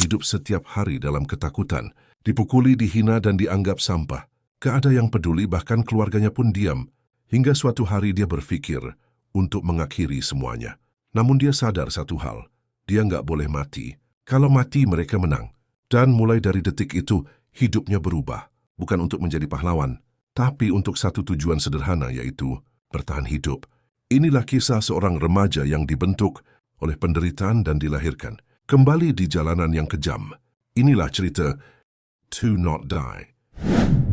hidup setiap hari dalam ketakutan, dipukuli, dihina, dan dianggap sampah. Gak ada yang peduli, bahkan keluarganya pun diam. Hingga suatu hari dia berpikir untuk mengakhiri semuanya. Namun dia sadar satu hal, dia nggak boleh mati. Kalau mati mereka menang. Dan mulai dari detik itu, hidupnya berubah. Bukan untuk menjadi pahlawan, tapi untuk satu tujuan sederhana, yaitu bertahan hidup. Inilah kisah seorang remaja yang dibentuk oleh penderitaan dan dilahirkan kembali di jalanan yang kejam. Inilah cerita To Not Die.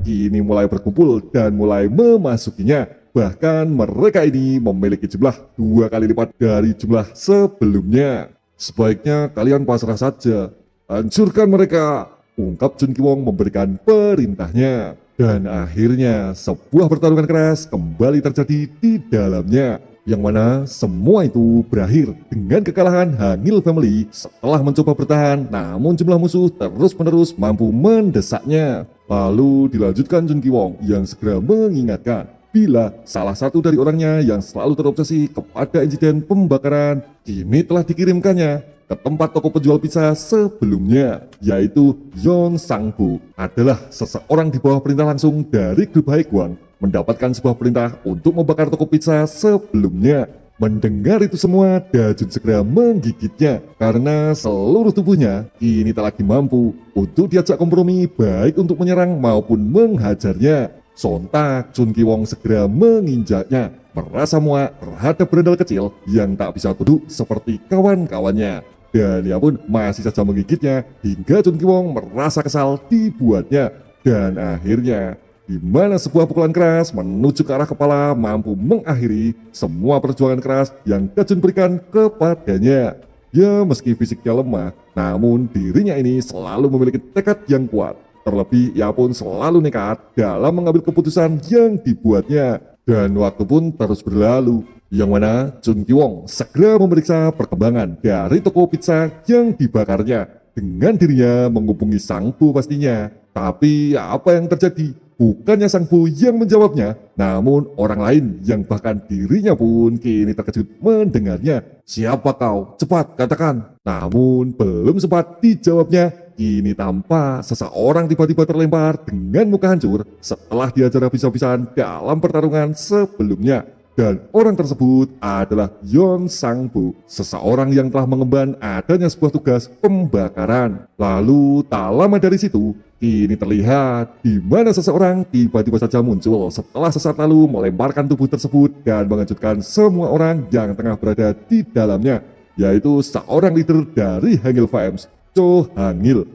Kini mulai berkumpul dan mulai memasukinya. Bahkan mereka ini memiliki jumlah 2 kali lipat dari jumlah sebelumnya. Sebaiknya kalian pasrah saja. Hancurkan mereka, ungkap Chun Ki-wong memberikan perintahnya. Dan akhirnya sebuah pertarungan keras kembali terjadi di dalamnya. Yang mana semua itu berakhir dengan kekalahan Hangil Family setelah mencoba bertahan, namun jumlah musuh terus-menerus mampu mendesaknya. Lalu dilanjutkan Chun Ki-wong yang segera mengingatkan bila salah satu dari orangnya yang selalu terobsesi kepada insiden pembakaran kini telah dikirimkannya ke tempat toko penjual pizza sebelumnya, yaitu Yeon Sang-bu adalah seseorang di bawah perintah langsung dari grup Haegwon, mendapatkan sebuah perintah untuk membakar toko pizza sebelumnya. Mendengar itu semua, Dajun segera menggigitnya karena seluruh tubuhnya kini tak lagi mampu untuk diajak kompromi baik untuk menyerang maupun menghajarnya. Sontak Chun Ki-wong segera menginjaknya, merasa muak terhadap berandal kecil yang tak bisa duduk seperti kawan-kawannya. Dan ia pun masih saja menggigitnya hingga Chun Ki-wong merasa kesal dibuatnya. Dan akhirnya di mana sebuah pukulan keras menuju ke arah kepala mampu mengakhiri semua perjuangan keras yang Dajun berikan kepadanya. Ya, meski fisiknya lemah, namun dirinya ini selalu memiliki tekad yang kuat. Terlebih ia pun selalu nekat dalam mengambil keputusan yang dibuatnya. Dan waktu pun terus berlalu, yang mana Chun Ki-wong segera memeriksa perkembangan dari toko pizza yang dibakarnya. Dengan dirinya menghubungi Sang-bu pastinya. Tapi apa yang terjadi? Bukannya Sang-bu yang menjawabnya, namun orang lain yang bahkan dirinya pun kini terkejut mendengarnya. Siapa kau? Cepat katakan. Namun belum sempat dijawabnya, kini tampak seseorang tiba-tiba terlempar dengan muka hancur setelah diajar habis-habisan dalam pertarungan sebelumnya. Dan orang tersebut adalah Yeon Sang-bu, seseorang yang telah mengemban adanya sebuah tugas pembakaran. Lalu tak lama dari situ, kini terlihat di mana seseorang tiba-tiba saja muncul setelah sesaat lalu melemparkan tubuh tersebut dan mengejutkan semua orang yang tengah berada di dalamnya, yaitu seorang leader dari Hangil Fams, Cho Hangil.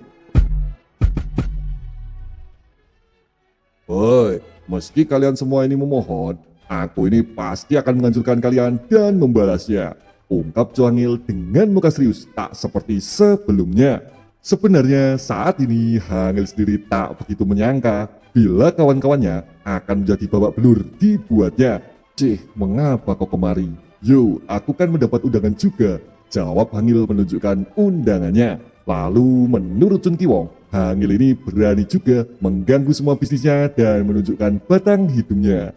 Woi, meski kalian semua ini memohon, aku ini pasti akan menghancurkan kalian dan membalasnya, ungkap Cho Hangil dengan muka serius tak seperti sebelumnya. Sebenarnya saat ini Hangil sendiri tak begitu menyangka bila kawan-kawannya akan menjadi babak belur dibuatnya. Cih, mengapa kau kemari? Yo, aku kan mendapat undangan juga, jawab Hangil menunjukkan undangannya. Lalu menurut Chun Ki-wong, Hangil ini berani juga mengganggu semua bisnisnya dan menunjukkan batang hidungnya.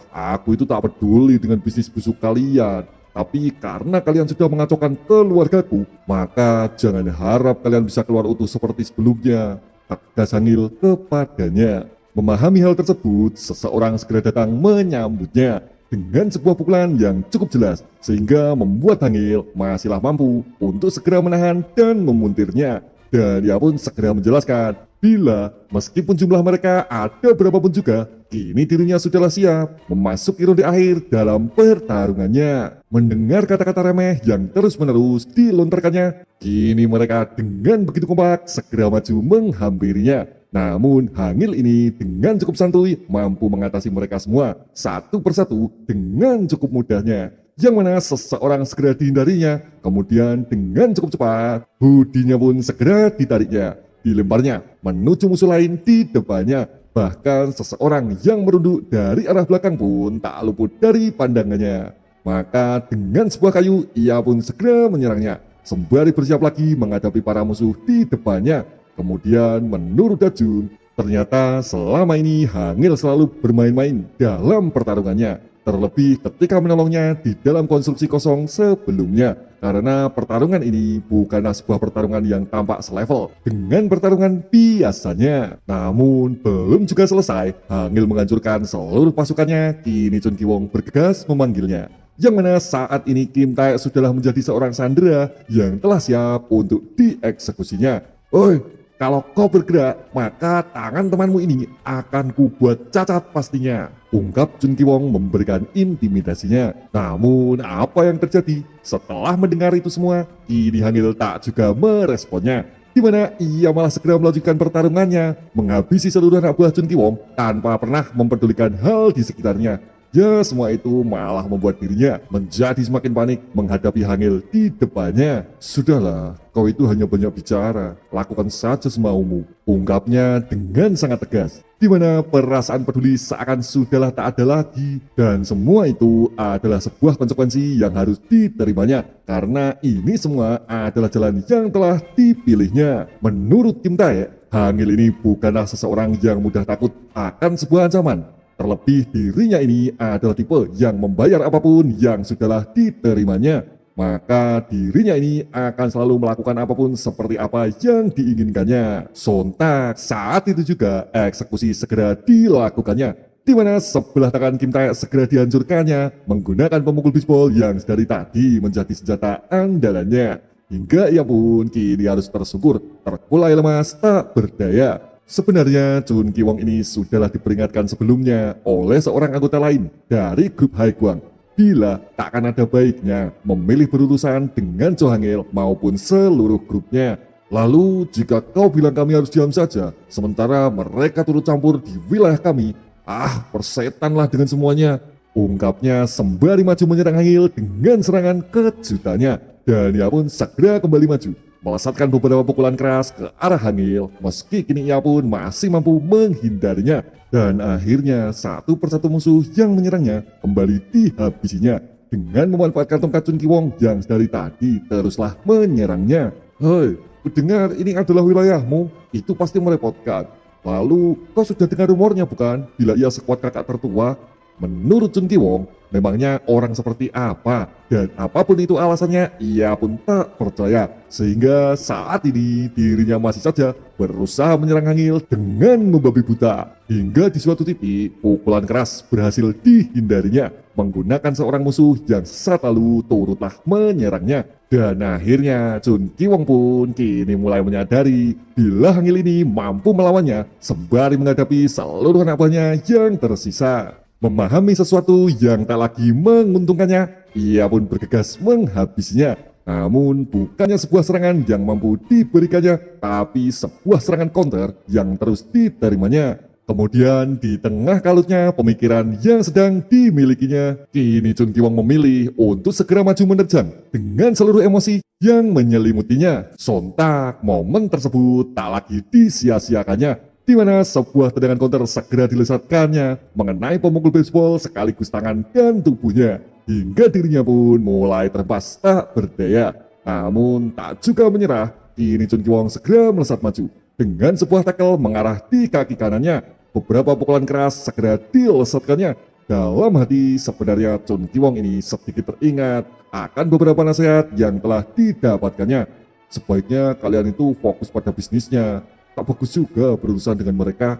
Aku itu tak peduli dengan bisnis busuk kalian. Tapi karena kalian sudah mengacaukan keluargaku, maka jangan harap kalian bisa keluar utuh seperti sebelumnya, tegas Hangil kepadanya. Memahami hal tersebut, seseorang segera datang menyambutnya dengan sebuah pukulan yang cukup jelas, sehingga membuat Hangil masihlah mampu untuk segera menahan dan memuntirnya. Dan ia pun segera menjelaskan bila meskipun jumlah mereka ada berapapun juga, kini dirinya sudahlah siap memasuki ronde akhir dalam pertarungannya. Mendengar kata-kata remeh yang terus-menerus dilontarkannya, kini mereka dengan begitu kompak segera maju menghampirinya. Namun Hangil ini dengan cukup santuy mampu mengatasi mereka semua satu persatu dengan cukup mudahnya. Yang mana seseorang segera dihindarinya, kemudian dengan cukup cepat hoodie-nya pun segera ditariknya, dilemparnya menuju musuh lain di depannya. Bahkan seseorang yang merunduk dari arah belakang pun tak luput dari pandangannya. Maka dengan sebuah kayu ia pun segera menyerangnya, sembari bersiap lagi menghadapi para musuh di depannya. Kemudian menurut Dajun, ternyata selama ini Hangil selalu bermain-main dalam pertarungannya. terlebih ketika menolongnya di dalam konstruksi kosong sebelumnya. Karena pertarungan ini bukanlah sebuah pertarungan yang tampak selevel dengan pertarungan biasanya. Namun belum juga selesai, Hangil menghancurkan seluruh pasukannya. Kini Chun Ki-wong bergegas memanggilnya. Yang mana saat ini Kim Tae sudahlah menjadi seorang sandera yang telah siap untuk dieksekusinya. Oi, kalau kau bergerak, maka tangan temanmu ini akan kubuat cacat pastinya. Ungkap Chun Ki-wong memberikan intimidasinya. Namun apa yang terjadi setelah mendengar itu semua? Kini Hangil tak juga meresponnya. Di mana ia malah segera melanjutkan pertarungannya, menghabisi seluruh anak buah Chun Ki-wong tanpa pernah mempedulikan hal di sekitarnya. Ya, semua itu malah membuat dirinya menjadi semakin panik menghadapi Hangil di depannya. Sudahlah, kau itu hanya banyak bicara, lakukan saja semaumu, ungkapnya dengan sangat tegas. Di mana perasaan peduli seakan sudahlah tak ada lagi, dan semua itu adalah sebuah konsekuensi yang harus diterimanya, karena ini semua adalah jalan yang telah dipilihnya. Menurut Kim Tae, Hangil ini bukanlah seseorang yang mudah takut akan sebuah ancaman. Terlebih dirinya ini adalah tipe yang membayar apapun yang sudahlah diterimanya. Maka dirinya ini akan selalu melakukan apapun seperti apa yang diinginkannya. Sontak saat itu juga eksekusi segera dilakukannya. Di mana sebelah tangan Kim Tae segera dihancurkannya menggunakan pemukul bisbol yang dari tadi menjadi senjata andalannya. Hingga ia pun kini harus tersungkur, terkulai lemas, tak berdaya. Sebenarnya Chun Ki-wong ini sudahlah diperingatkan sebelumnya oleh seorang anggota lain dari grup Haiguang bila tak akan ada baiknya memilih berurusan dengan Cho Hangil maupun seluruh grupnya. Lalu jika kau bilang kami harus diam saja sementara mereka turut campur di wilayah kami, persetanlah dengan semuanya, ungkapnya sembari maju menyerang Hangil dengan serangan kejutannya. Dan ia pun segera kembali maju, melesatkan beberapa pukulan keras ke arah Hangil, meski kini ia pun masih mampu menghindarinya. Dan akhirnya satu persatu musuh yang menyerangnya kembali dihabisinya dengan memanfaatkan tongkat Chun Ki-wong yang dari tadi teruslah menyerangnya. Hei, kudengar ini adalah wilayahmu, itu pasti merepotkan. Lalu kau sudah dengar rumornya bukan, bila ia sekuat kakak tertua? Menurut Chun Ki-wong, memangnya orang seperti apa? Dan apapun itu alasannya, ia pun tak percaya. Sehingga saat ini dirinya masih saja berusaha menyerang Hangil dengan membabi buta. Hingga di suatu titik, pukulan keras berhasil dihindarinya menggunakan seorang musuh yang saat lalu turutlah menyerangnya. Dan akhirnya Chun Ki-wong pun kini mulai menyadari bila Hangil ini mampu melawannya sembari menghadapi seluruh anak buahnya yang tersisa. Memahami sesuatu yang tak lagi menguntungkannya, ia pun bergegas menghabisinya. Namun bukannya sebuah serangan yang mampu diberikannya, tapi sebuah serangan counter yang terus diterimanya. Kemudian di tengah kalutnya pemikiran yang sedang dimilikinya, kini Chun Ki-wong memilih untuk segera maju menerjang dengan seluruh emosi yang menyelimutinya. Sontak momen tersebut tak lagi disia-siakannya, di mana sebuah tendangan counter segera dilesatkannya mengenai pemukul baseball sekaligus tangan dan tubuhnya, hingga dirinya pun mulai terhempas tak berdaya. Namun tak juga menyerah, kini Chun Ki-wong segera melesat maju dengan sebuah tackle mengarah di kaki kanannya. Beberapa pukulan keras segera dilesatkannya. Dalam hati sebenarnya Chun Ki-wong ini sedikit teringat akan beberapa nasihat yang telah didapatkannya. Sebaiknya kalian itu fokus pada bisnisnya. Tak bagus juga berurusan dengan mereka.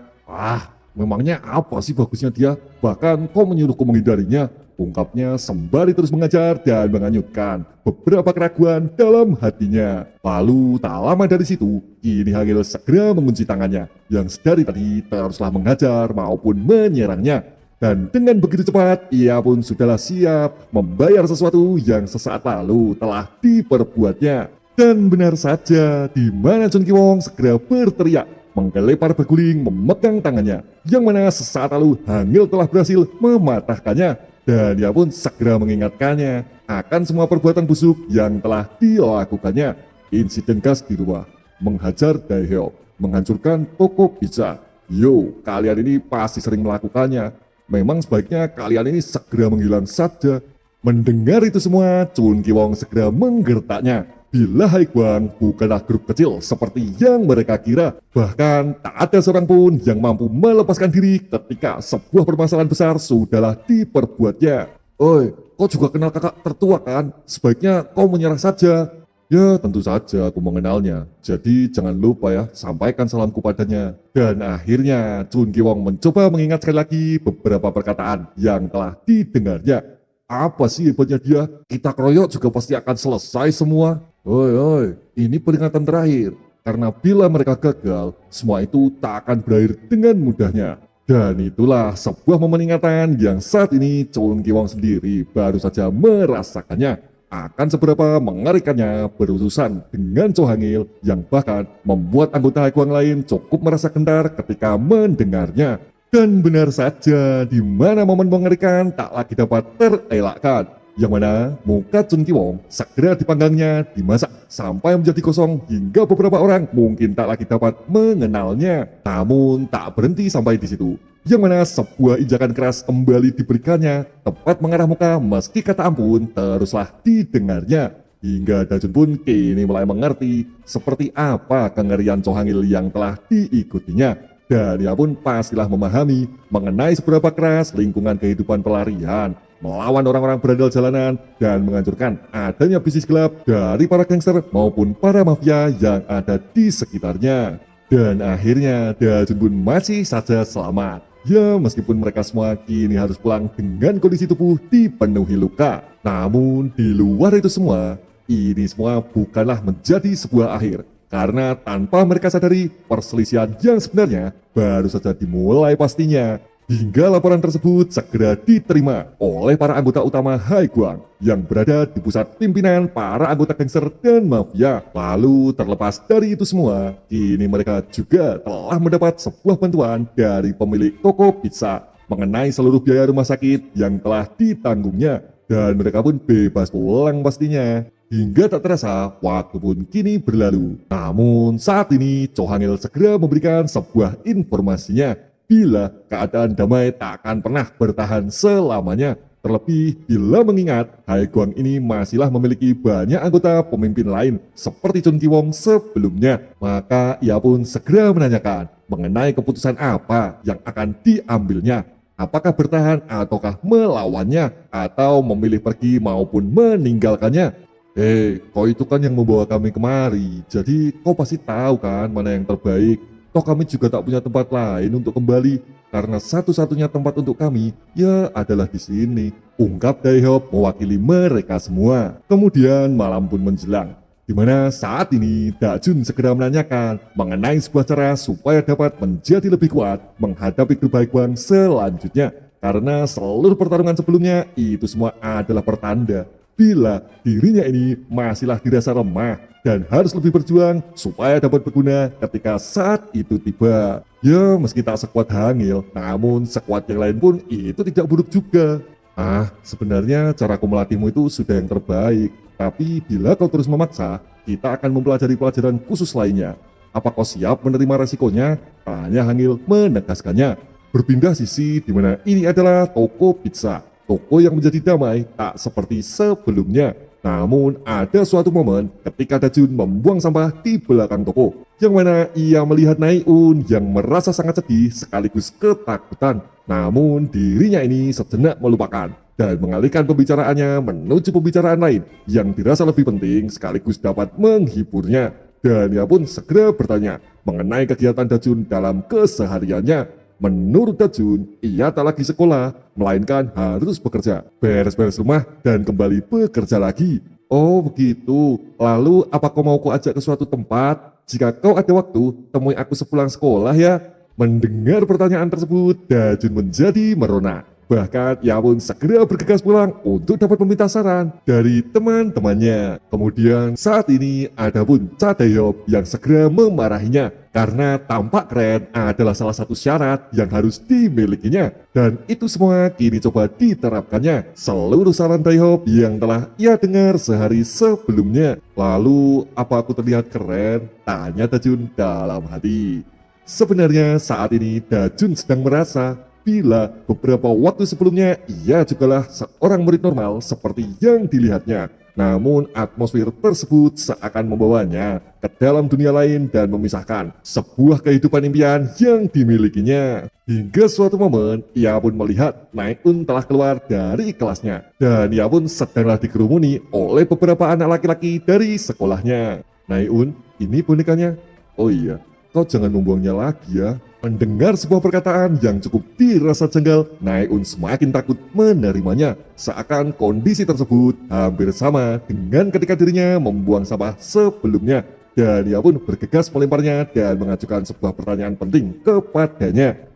Memangnya apa sih bagusnya dia? Bahkan kau menyuruhku menghindarinya, ungkapnya sembari terus mengajar dan menganyutkan beberapa keraguan dalam hatinya. Lalu tak lama dari situ, kini Hangil segera mengunci tangannya yang sedari tadi teruslah mengajar maupun menyerangnya. Dan dengan begitu cepat, ia pun sudahlah siap membayar sesuatu yang sesaat lalu telah diperbuatnya. Dan benar saja, di mana Chun Ki-wong segera berteriak, menggelepar berguling memegang tangannya, yang mana sesaat lalu Hangil telah berhasil mematahkannya. Dan ia pun segera mengingatkannya akan semua perbuatan busuk yang telah dilakukannya. Insiden gas di rumah, menghajar Daehyuk, menghancurkan toko pizza. Yo, kalian ini pasti sering melakukannya. Memang sebaiknya kalian ini segera menghilang saja. Mendengar itu semua, Chun Ki-wong segera menggertaknya. bila Haiguang bukanlah grup kecil seperti yang mereka kira. Bahkan tak ada seorang pun yang mampu melepaskan diri ketika sebuah permasalahan besar sudahlah diperbuatnya. Oi, kau juga kenal kakak tertua kan? Sebaiknya kau menyerah saja. Ya tentu saja aku mengenalnya, jadi jangan lupa ya sampaikan salamku padanya. Dan akhirnya Chun Ki-wong mencoba mengingatkan lagi beberapa perkataan yang telah didengarnya. Apa sih hebatnya dia? Kita keroyok juga pasti akan selesai semua. Oi, ini peringatan terakhir. Karena bila mereka gagal, semua itu tak akan berakhir dengan mudahnya. Dan itulah sebuah momen ingatan yang saat ini Chun Ki-wong sendiri baru saja merasakannya. Akan seberapa mengerikannya berurusan dengan Cho Hangil yang bahkan membuat anggota Haiguang lain cukup merasa gentar ketika mendengarnya. Dan benar saja, di mana momen mengerikan tak lagi dapat terelakkan. Yang mana muka Chun Ki-wong segera dipanggangnya, dimasak sampai menjadi kosong hingga beberapa orang mungkin tak lagi dapat mengenalnya. Namun tak berhenti sampai di situ. Yang mana sebuah injakan keras kembali diberikannya tepat mengarah muka meski kata ampun teruslah didengarnya. Hingga Dajun pun kini mulai mengerti seperti apa kengerian Cho Hangil yang telah diikutinya. Dan ia pun pastilah memahami mengenai seberapa keras lingkungan kehidupan pelarian, melawan orang-orang berandal jalanan, dan menghancurkan adanya bisnis gelap dari para gangster maupun para mafia yang ada di sekitarnya. Dan akhirnya Dajun pun masih saja selamat. Ya, meskipun mereka semua kini harus pulang dengan kondisi tubuh dipenuhi luka. Namun di luar itu semua, ini semua bukanlah menjadi sebuah akhir. Karena tanpa mereka sadari, perselisihan yang sebenarnya baru saja dimulai pastinya. Hingga laporan tersebut segera diterima oleh para anggota utama Haiguang yang berada di pusat pimpinan para anggota gangster dan mafia. Lalu terlepas dari itu semua, kini mereka juga telah mendapat sebuah bantuan dari pemilik toko pizza mengenai seluruh biaya rumah sakit yang telah ditanggungnya. Dan mereka pun bebas pulang pastinya. Hingga tak terasa, waktu pun kini berlalu. Namun saat ini Cho Hangil segera memberikan sebuah informasinya. Bila keadaan damai tak akan pernah bertahan selamanya. Terlebih bila mengingat Haiguang ini masihlah memiliki banyak anggota pemimpin lain seperti Chun Ki-wong sebelumnya. Maka ia pun segera menanyakan mengenai keputusan apa yang akan diambilnya. Apakah bertahan ataukah melawannya atau memilih pergi maupun meninggalkannya. Kau itu kan yang membawa kami kemari, jadi kau pasti tahu kan mana yang terbaik. Toh kami juga tak punya tempat lain untuk kembali, karena satu-satunya tempat untuk kami ya adalah di sini. Ungkap Daehop mewakili mereka semua. Kemudian malam pun menjelang, di mana saat ini Dajun segera menanyakan mengenai sebuah cara supaya dapat menjadi lebih kuat menghadapi grup Haiguang selanjutnya. Karena seluruh pertarungan sebelumnya itu semua adalah pertanda bila dirinya ini masihlah dirasa lemah dan harus lebih berjuang supaya dapat berguna ketika saat itu tiba. Ya, meski tak sekuat Hangil, namun sekuat yang lain pun itu tidak buruk juga. Sebenarnya caraku melatihmu itu sudah yang terbaik, tapi bila kau terus memaksa, kita akan mempelajari pelajaran khusus lainnya. Apa kau siap menerima resikonya? Tanya Hangil menegaskannya. Berpindah sisi di mana ini adalah toko pizza. Toko yang menjadi damai tak seperti sebelumnya. Namun ada suatu momen ketika Dajun membuang sampah di belakang toko, yang mana ia melihat Naiun yang merasa sangat sedih sekaligus ketakutan. Namun dirinya ini sejenak melupakan dan mengalihkan pembicaraannya menuju pembicaraan lain yang dirasa lebih penting sekaligus dapat menghiburnya. Dan ia pun segera bertanya mengenai kegiatan Dajun dalam kesehariannya. Menurut Dajun, ia tak lagi sekolah, melainkan harus bekerja, beres-beres rumah, dan kembali bekerja lagi. Oh begitu, lalu apa kau mau ku ajak ke suatu tempat? Jika kau ada waktu, temui aku sepulang sekolah ya. Mendengar pertanyaan tersebut, Dajun menjadi merona. Bahkan ia pun segera bergegas pulang untuk dapat meminta saran dari teman-temannya. Kemudian saat ini ada pun Cha Daehop yang segera memarahinya karena tampak keren adalah salah satu syarat yang harus dimilikinya. Dan itu semua kini coba diterapkannya. Seluruh saran Daehop yang telah ia dengar sehari sebelumnya. Lalu apa aku terlihat keren? Tanya Dajun dalam hati. Sebenarnya saat ini Dajun sedang merasa bila beberapa waktu sebelumnya ia jugalah seorang murid normal seperti yang dilihatnya. Namun atmosfer tersebut seakan membawanya ke dalam dunia lain dan memisahkan sebuah kehidupan impian yang dimilikinya. Hingga suatu momen, ia pun melihat Nae-un telah keluar dari kelasnya. Dan ia pun sedanglah dikerumuni oleh beberapa anak laki-laki dari sekolahnya. Nae-un, ini bonekanya? Oh iya, kau jangan membuangnya lagi ya. Mendengar sebuah perkataan yang cukup dirasa janggal, Nae-un semakin takut menerimanya. Seakan kondisi tersebut hampir sama dengan ketika dirinya membuang sampah sebelumnya. Dan ia pun bergegas melemparnya dan mengajukan sebuah pertanyaan penting kepadanya.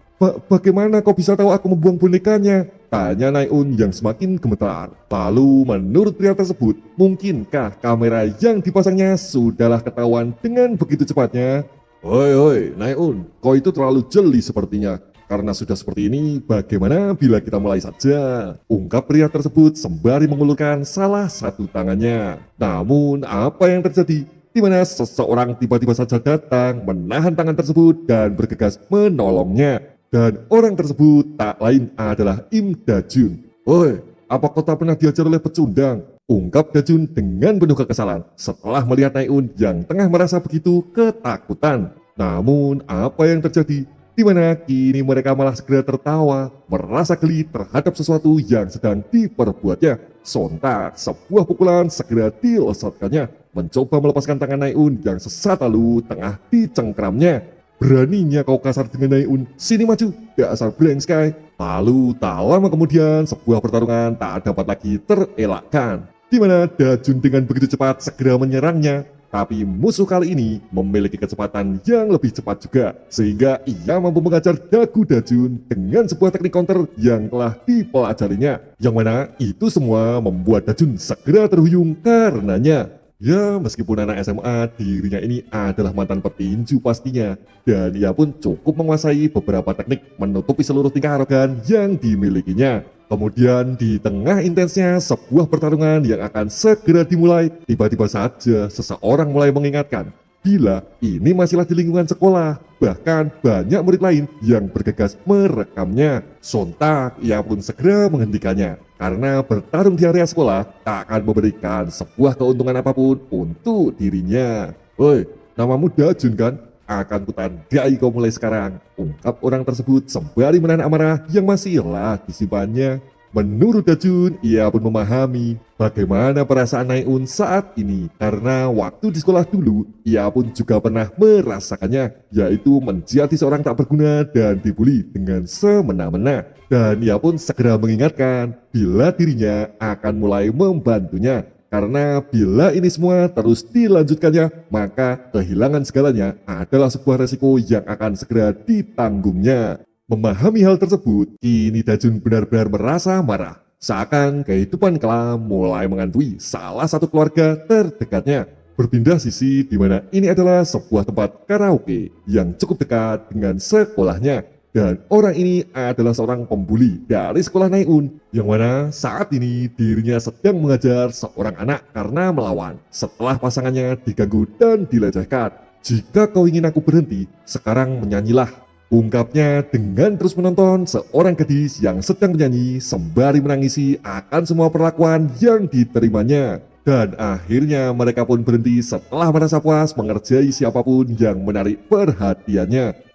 Bagaimana kau bisa tahu aku membuang bonekanya? Tanya Nae-un yang semakin gemetar. Lalu menurut pria tersebut, mungkinkah kamera yang dipasangnya sudahlah ketahuan dengan begitu cepatnya? Hoi, Nae-un, kau itu terlalu jeli sepertinya. Karena sudah seperti ini, bagaimana bila kita mulai saja? Ungkap pria tersebut sembari mengulurkan salah satu tangannya. Namun, apa yang terjadi? Di mana seseorang tiba-tiba saja datang, menahan tangan tersebut dan bergegas menolongnya. Dan orang tersebut tak lain adalah Im Da-jun. Hoi, apa kau tak pernah diajar oleh pecundang? Ungkap Da-jun dengan penuh kekesalan setelah melihat Nae-un yang tengah merasa begitu ketakutan. Namun apa yang terjadi? Di mana kini mereka malah segera tertawa, merasa geli terhadap sesuatu yang sedang diperbuatnya. Sontak sebuah pukulan segera dilesatkannya, mencoba melepaskan tangan Nae-un yang sesaat lalu tengah dicengkramnya. Beraninya kau kasar dengan Nae-un, sini maju, dasar blank sky. Lalu tak lama kemudian sebuah pertarungan tak dapat lagi terelakkan. Di mana Da-jun dengan begitu cepat segera menyerangnya. Tapi musuh kali ini memiliki kecepatan yang lebih cepat juga. Sehingga ia mampu mengajar dagu Da-jun dengan sebuah teknik counter yang telah dipelajarinya. Yang mana itu semua membuat Da-jun segera terhuyung karenanya. Ya, meskipun anak SMA, dirinya ini adalah mantan petinju pastinya. Dan ia pun cukup menguasai beberapa teknik menutupi seluruh tingkah arogan yang dimilikinya. Kemudian di tengah intensnya sebuah pertarungan yang akan segera dimulai, tiba-tiba saja seseorang mulai mengingatkan bila ini masihlah di lingkungan sekolah. Bahkan banyak murid lain yang bergegas merekamnya. Sontak ia pun segera menghentikannya karena bertarung di area sekolah tak akan memberikan sebuah keuntungan apapun untuk dirinya. Woi, namamu Da-jun kan? Akan kutandai kau mulai sekarang, ungkap orang tersebut sembari menahan amarah yang masihlah disimpannya. Menurut Da-jun, ia pun memahami bagaimana perasaan Nae-un saat ini. Karena waktu di sekolah dulu, ia pun juga pernah merasakannya, yaitu menjadi seorang tak berguna dan dibully dengan semena-mena. Dan ia pun segera mengingatkan bila dirinya akan mulai membantunya. Karena bila ini semua terus dilanjutkannya, maka kehilangan segalanya adalah sebuah resiko yang akan segera ditanggungnya. Memahami hal tersebut, kini Da-jun benar-benar merasa marah. Seakan kehidupan kelam mulai menghantui salah satu keluarga terdekatnya. Berpindah sisi di mana ini adalah sebuah tempat karaoke yang cukup dekat dengan sekolahnya. Dan orang ini adalah seorang pembuli dari sekolah Nae-un, yang mana saat ini dirinya sedang mengajar seorang anak karena melawan setelah pasangannya diganggu dan dilecehkan. Jika kau ingin aku berhenti, sekarang menyanyilah, ungkapnya dengan terus menonton seorang gadis yang sedang menyanyi sembari menangisi akan semua perlakuan yang diterimanya. Dan akhirnya mereka pun berhenti setelah merasa puas mengerjai siapapun yang menarik perhatiannya.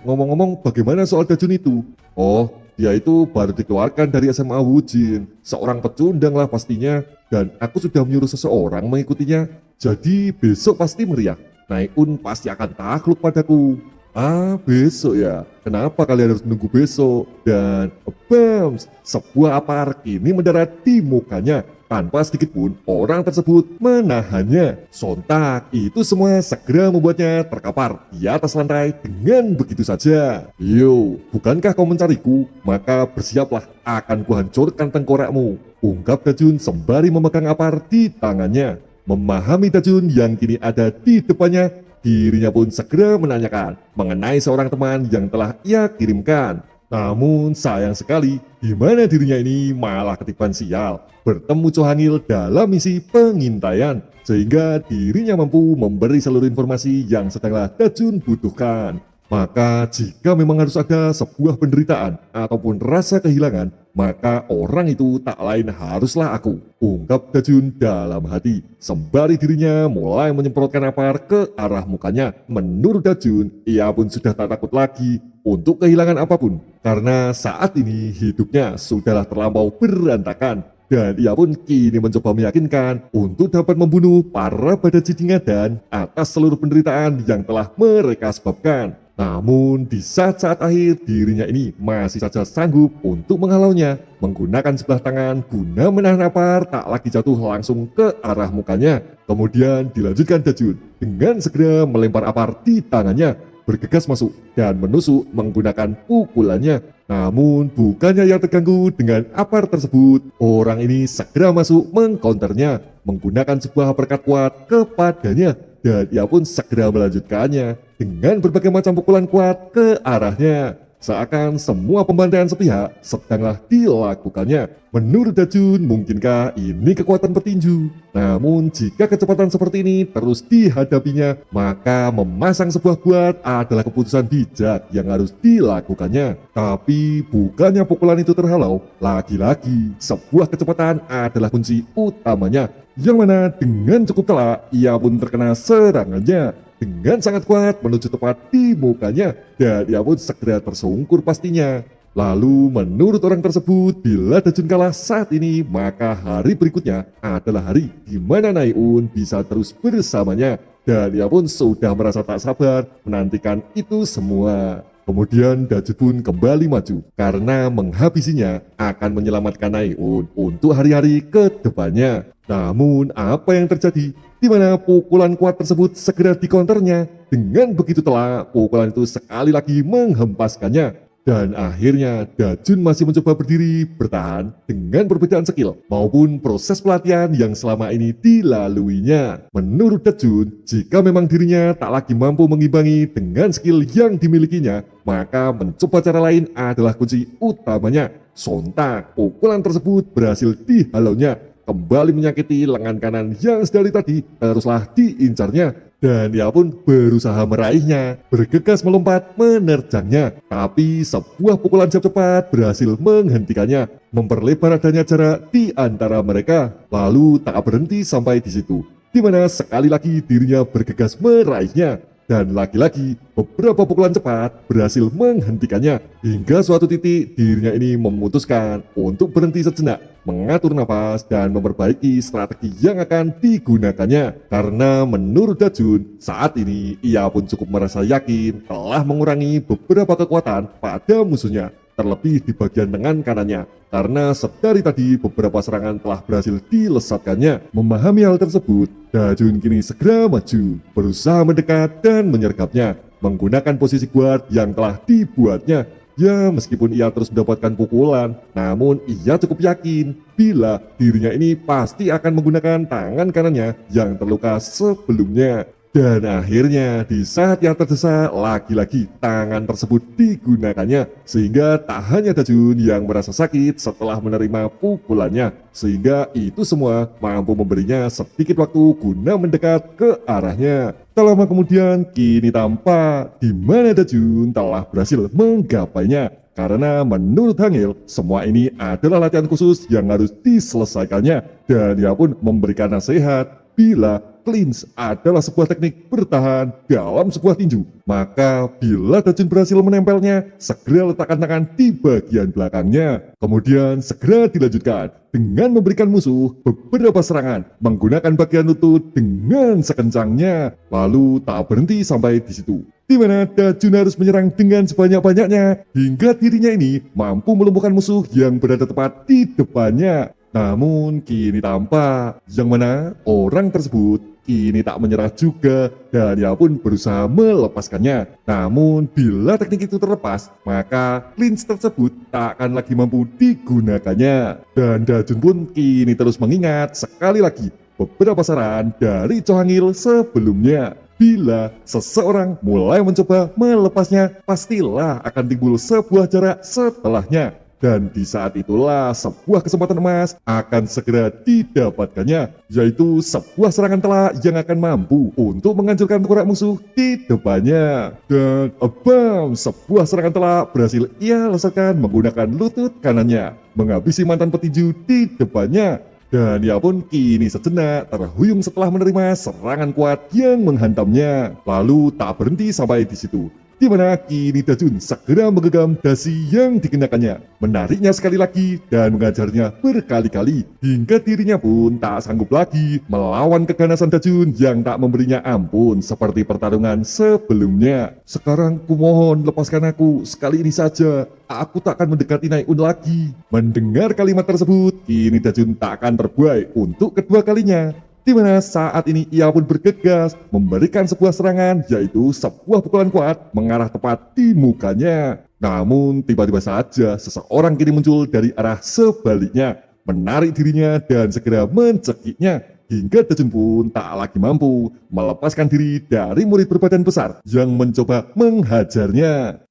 Ngomong-ngomong, bagaimana soal Da-jun itu? Oh, dia itu baru dikeluarkan dari SMA Wujin. Seorang pecundang lah pastinya. Dan aku sudah menyuruh seseorang mengikutinya. Jadi besok pasti meriah. Nae-un pasti akan takluk padaku. Ah, besok ya? Kenapa kalian harus menunggu besok? Dan bams, sebuah apar kini mendarat di mukanya. Tanpa sedikit pun orang tersebut menahannya. Sontak itu semua segera membuatnya terkapar di atas lantai dengan begitu saja. Yo, bukankah kau mencariku? Maka bersiaplah, akan kuhancurkan tengkorakmu, ungkap Da-jun sembari memegang apar di tangannya. Memahami Da-jun yang kini ada di depannya, dirinya pun segera menanyakan mengenai seorang teman yang telah ia kirimkan. Namun sayang sekali, di mana dirinya ini malah ketiban sial bertemu Cho Han-il dalam misi pengintaian, sehingga dirinya mampu memberi seluruh informasi yang sedanglah Da-jun butuhkan. Maka jika memang harus ada sebuah penderitaan ataupun rasa kehilangan, maka orang itu tak lain haruslah aku, ungkap Dajun dalam hati. Sembari dirinya mulai menyemprotkan apar ke arah mukanya. Menurut Dajun, ia pun sudah tak takut lagi untuk kehilangan apapun. Karena saat ini hidupnya sudahlah terlampau berantakan. Dan ia pun kini mencoba meyakinkan untuk dapat membunuh para Badajidingadan atas seluruh penderitaan yang telah mereka sebabkan. Namun di saat-saat akhir dirinya ini masih saja sanggup untuk menghalaunya. Menggunakan sebelah tangan guna menahan apar tak lagi jatuh langsung ke arah mukanya. Kemudian dilanjutkan Dajun dengan segera melempar apar di tangannya, bergegas masuk dan menusuk menggunakan pukulannya. Namun bukannya ia terganggu dengan apar tersebut, orang ini segera masuk mengcounternya menggunakan sebuah uppercut kuat kepadanya. Dan ia pun segera melanjutkannya dengan berbagai macam pukulan kuat ke arahnya. Seakan semua pembantaian sepihak sedanglah dilakukannya. Menurut Dajun, mungkinkah ini kekuatan petinju? Namun jika kecepatan seperti ini terus dihadapinya, maka memasang sebuah guard adalah keputusan bijak yang harus dilakukannya. Tapi bukannya pukulan itu terhalau, lagi-lagi sebuah kecepatan adalah kunci utamanya. Yang mana dengan cukup telak, ia pun terkena serangannya dengan sangat kuat menuju tepat di mukanya, dan ia pun segera tersungkur pastinya. Lalu menurut orang tersebut, bila Dajun kalah saat ini, maka hari berikutnya adalah hari di mana Naiun bisa terus bersamanya, dan ia pun sudah merasa tak sabar menantikan itu semua. Kemudian Dajun pun kembali maju karena menghabisinya akan menyelamatkan Naiun untuk hari-hari ke depannya. Namun apa yang terjadi? Di mana pukulan kuat tersebut segera dikonternya. Dengan begitu telak, pukulan itu sekali lagi menghempaskannya. Dan akhirnya Dajun masih mencoba berdiri bertahan dengan perbedaan skill maupun proses pelatihan yang selama ini dilaluinya. Menurut Dajun, jika memang dirinya tak lagi mampu mengimbangi dengan skill yang dimilikinya, maka mencoba cara lain adalah kunci utamanya. Sontak, pukulan tersebut berhasil dihalaunya, kembali menyakiti lengan kanan yang sedari tadi teruslah diincarnya. Dan ia pun berusaha meraihnya, bergegas melompat menerjangnya. Tapi sebuah pukulan jab cepat berhasil menghentikannya, memperlebar adanya jarak di antara mereka. Lalu tak berhenti sampai di situ, di mana sekali lagi dirinya bergegas meraihnya. Dan lagi-lagi beberapa pukulan cepat berhasil menghentikannya. Hingga suatu titik dirinya ini memutuskan untuk berhenti sejenak, mengatur nafas dan memperbaiki strategi yang akan digunakannya. Karena menurut Dajun, saat ini ia pun cukup merasa yakin telah mengurangi beberapa kekuatan pada musuhnya, terlebih di bagian lengan kanannya, karena sedari tadi beberapa serangan telah berhasil dilesatkannya. Memahami hal tersebut, Dajun kini segera maju, berusaha mendekat dan menyergapnya, menggunakan posisi guard yang telah dibuatnya. Ya, meskipun ia terus mendapatkan pukulan, namun ia cukup yakin bila dirinya ini pasti akan menggunakan tangan kanannya yang terluka sebelumnya. Dan akhirnya di saat yang terdesak, lagi-lagi tangan tersebut digunakannya. Sehingga tak hanya Dajun yang merasa sakit setelah menerima pukulannya, sehingga itu semua mampu memberinya sedikit waktu guna mendekat ke arahnya. Tak lama kemudian kini tampak di mana Dajun telah berhasil menggapainya. Karena menurut Hangil, semua ini adalah latihan khusus yang harus diselesaikannya. Dan ia pun memberikan nasihat bila clinch adalah sebuah teknik bertahan dalam sebuah tinju. Maka bila Dajun berhasil menempelnya, segera letakkan tangan di bagian belakangnya. Kemudian segera dilanjutkan dengan memberikan musuh beberapa serangan menggunakan bagian lutut dengan sekencangnya. Lalu tak berhenti sampai di situ, di mana Dajun harus menyerang dengan sebanyak-banyaknya hingga dirinya ini mampu melumpuhkan musuh yang berada tepat di depannya. Namun kini tampak yang mana orang tersebut kini tak menyerah juga, dan ia pun berusaha melepaskannya. Namun bila teknik itu terlepas, maka clinch tersebut tak akan lagi mampu digunakannya. Dan Dajun pun kini terus mengingat sekali lagi beberapa saran dari Chohangil sebelumnya. Bila seseorang mulai mencoba melepasnya, pastilah akan timbul sebuah jarak setelahnya. Dan di saat itulah sebuah kesempatan emas akan segera didapatkannya, yaitu sebuah serangan telak yang akan mampu untuk menghancurkan tengkorak musuh di depannya. Dan bam, sebuah serangan telak berhasil ia lesatkan menggunakan lutut kanannya, menghabisi mantan petinju di depannya. Dan ia pun kini sejenak terhuyung setelah menerima serangan kuat yang menghantamnya. Lalu tak berhenti sampai di situ, di mana kini Dajun segera menggenggam dasi yang dikenakannya, menariknya sekali lagi dan mengajarnya berkali-kali, hingga dirinya pun tak sanggup lagi melawan keganasan Dajun yang tak memberinya ampun seperti pertarungan sebelumnya. Sekarang kumohon lepaskan aku, sekali ini saja, aku tak akan mendekati Naiun lagi. Mendengar kalimat tersebut, kini Dajun tak akan terbuai untuk kedua kalinya, di mana saat ini ia pun bergegas memberikan sebuah serangan, yaitu sebuah pukulan kuat mengarah tepat di mukanya. Namun tiba-tiba saja seseorang kini muncul dari arah sebaliknya, menarik dirinya dan segera mencekiknya, hingga Dajun pun tak lagi mampu melepaskan diri dari murid berbadan besar yang mencoba menghajarnya.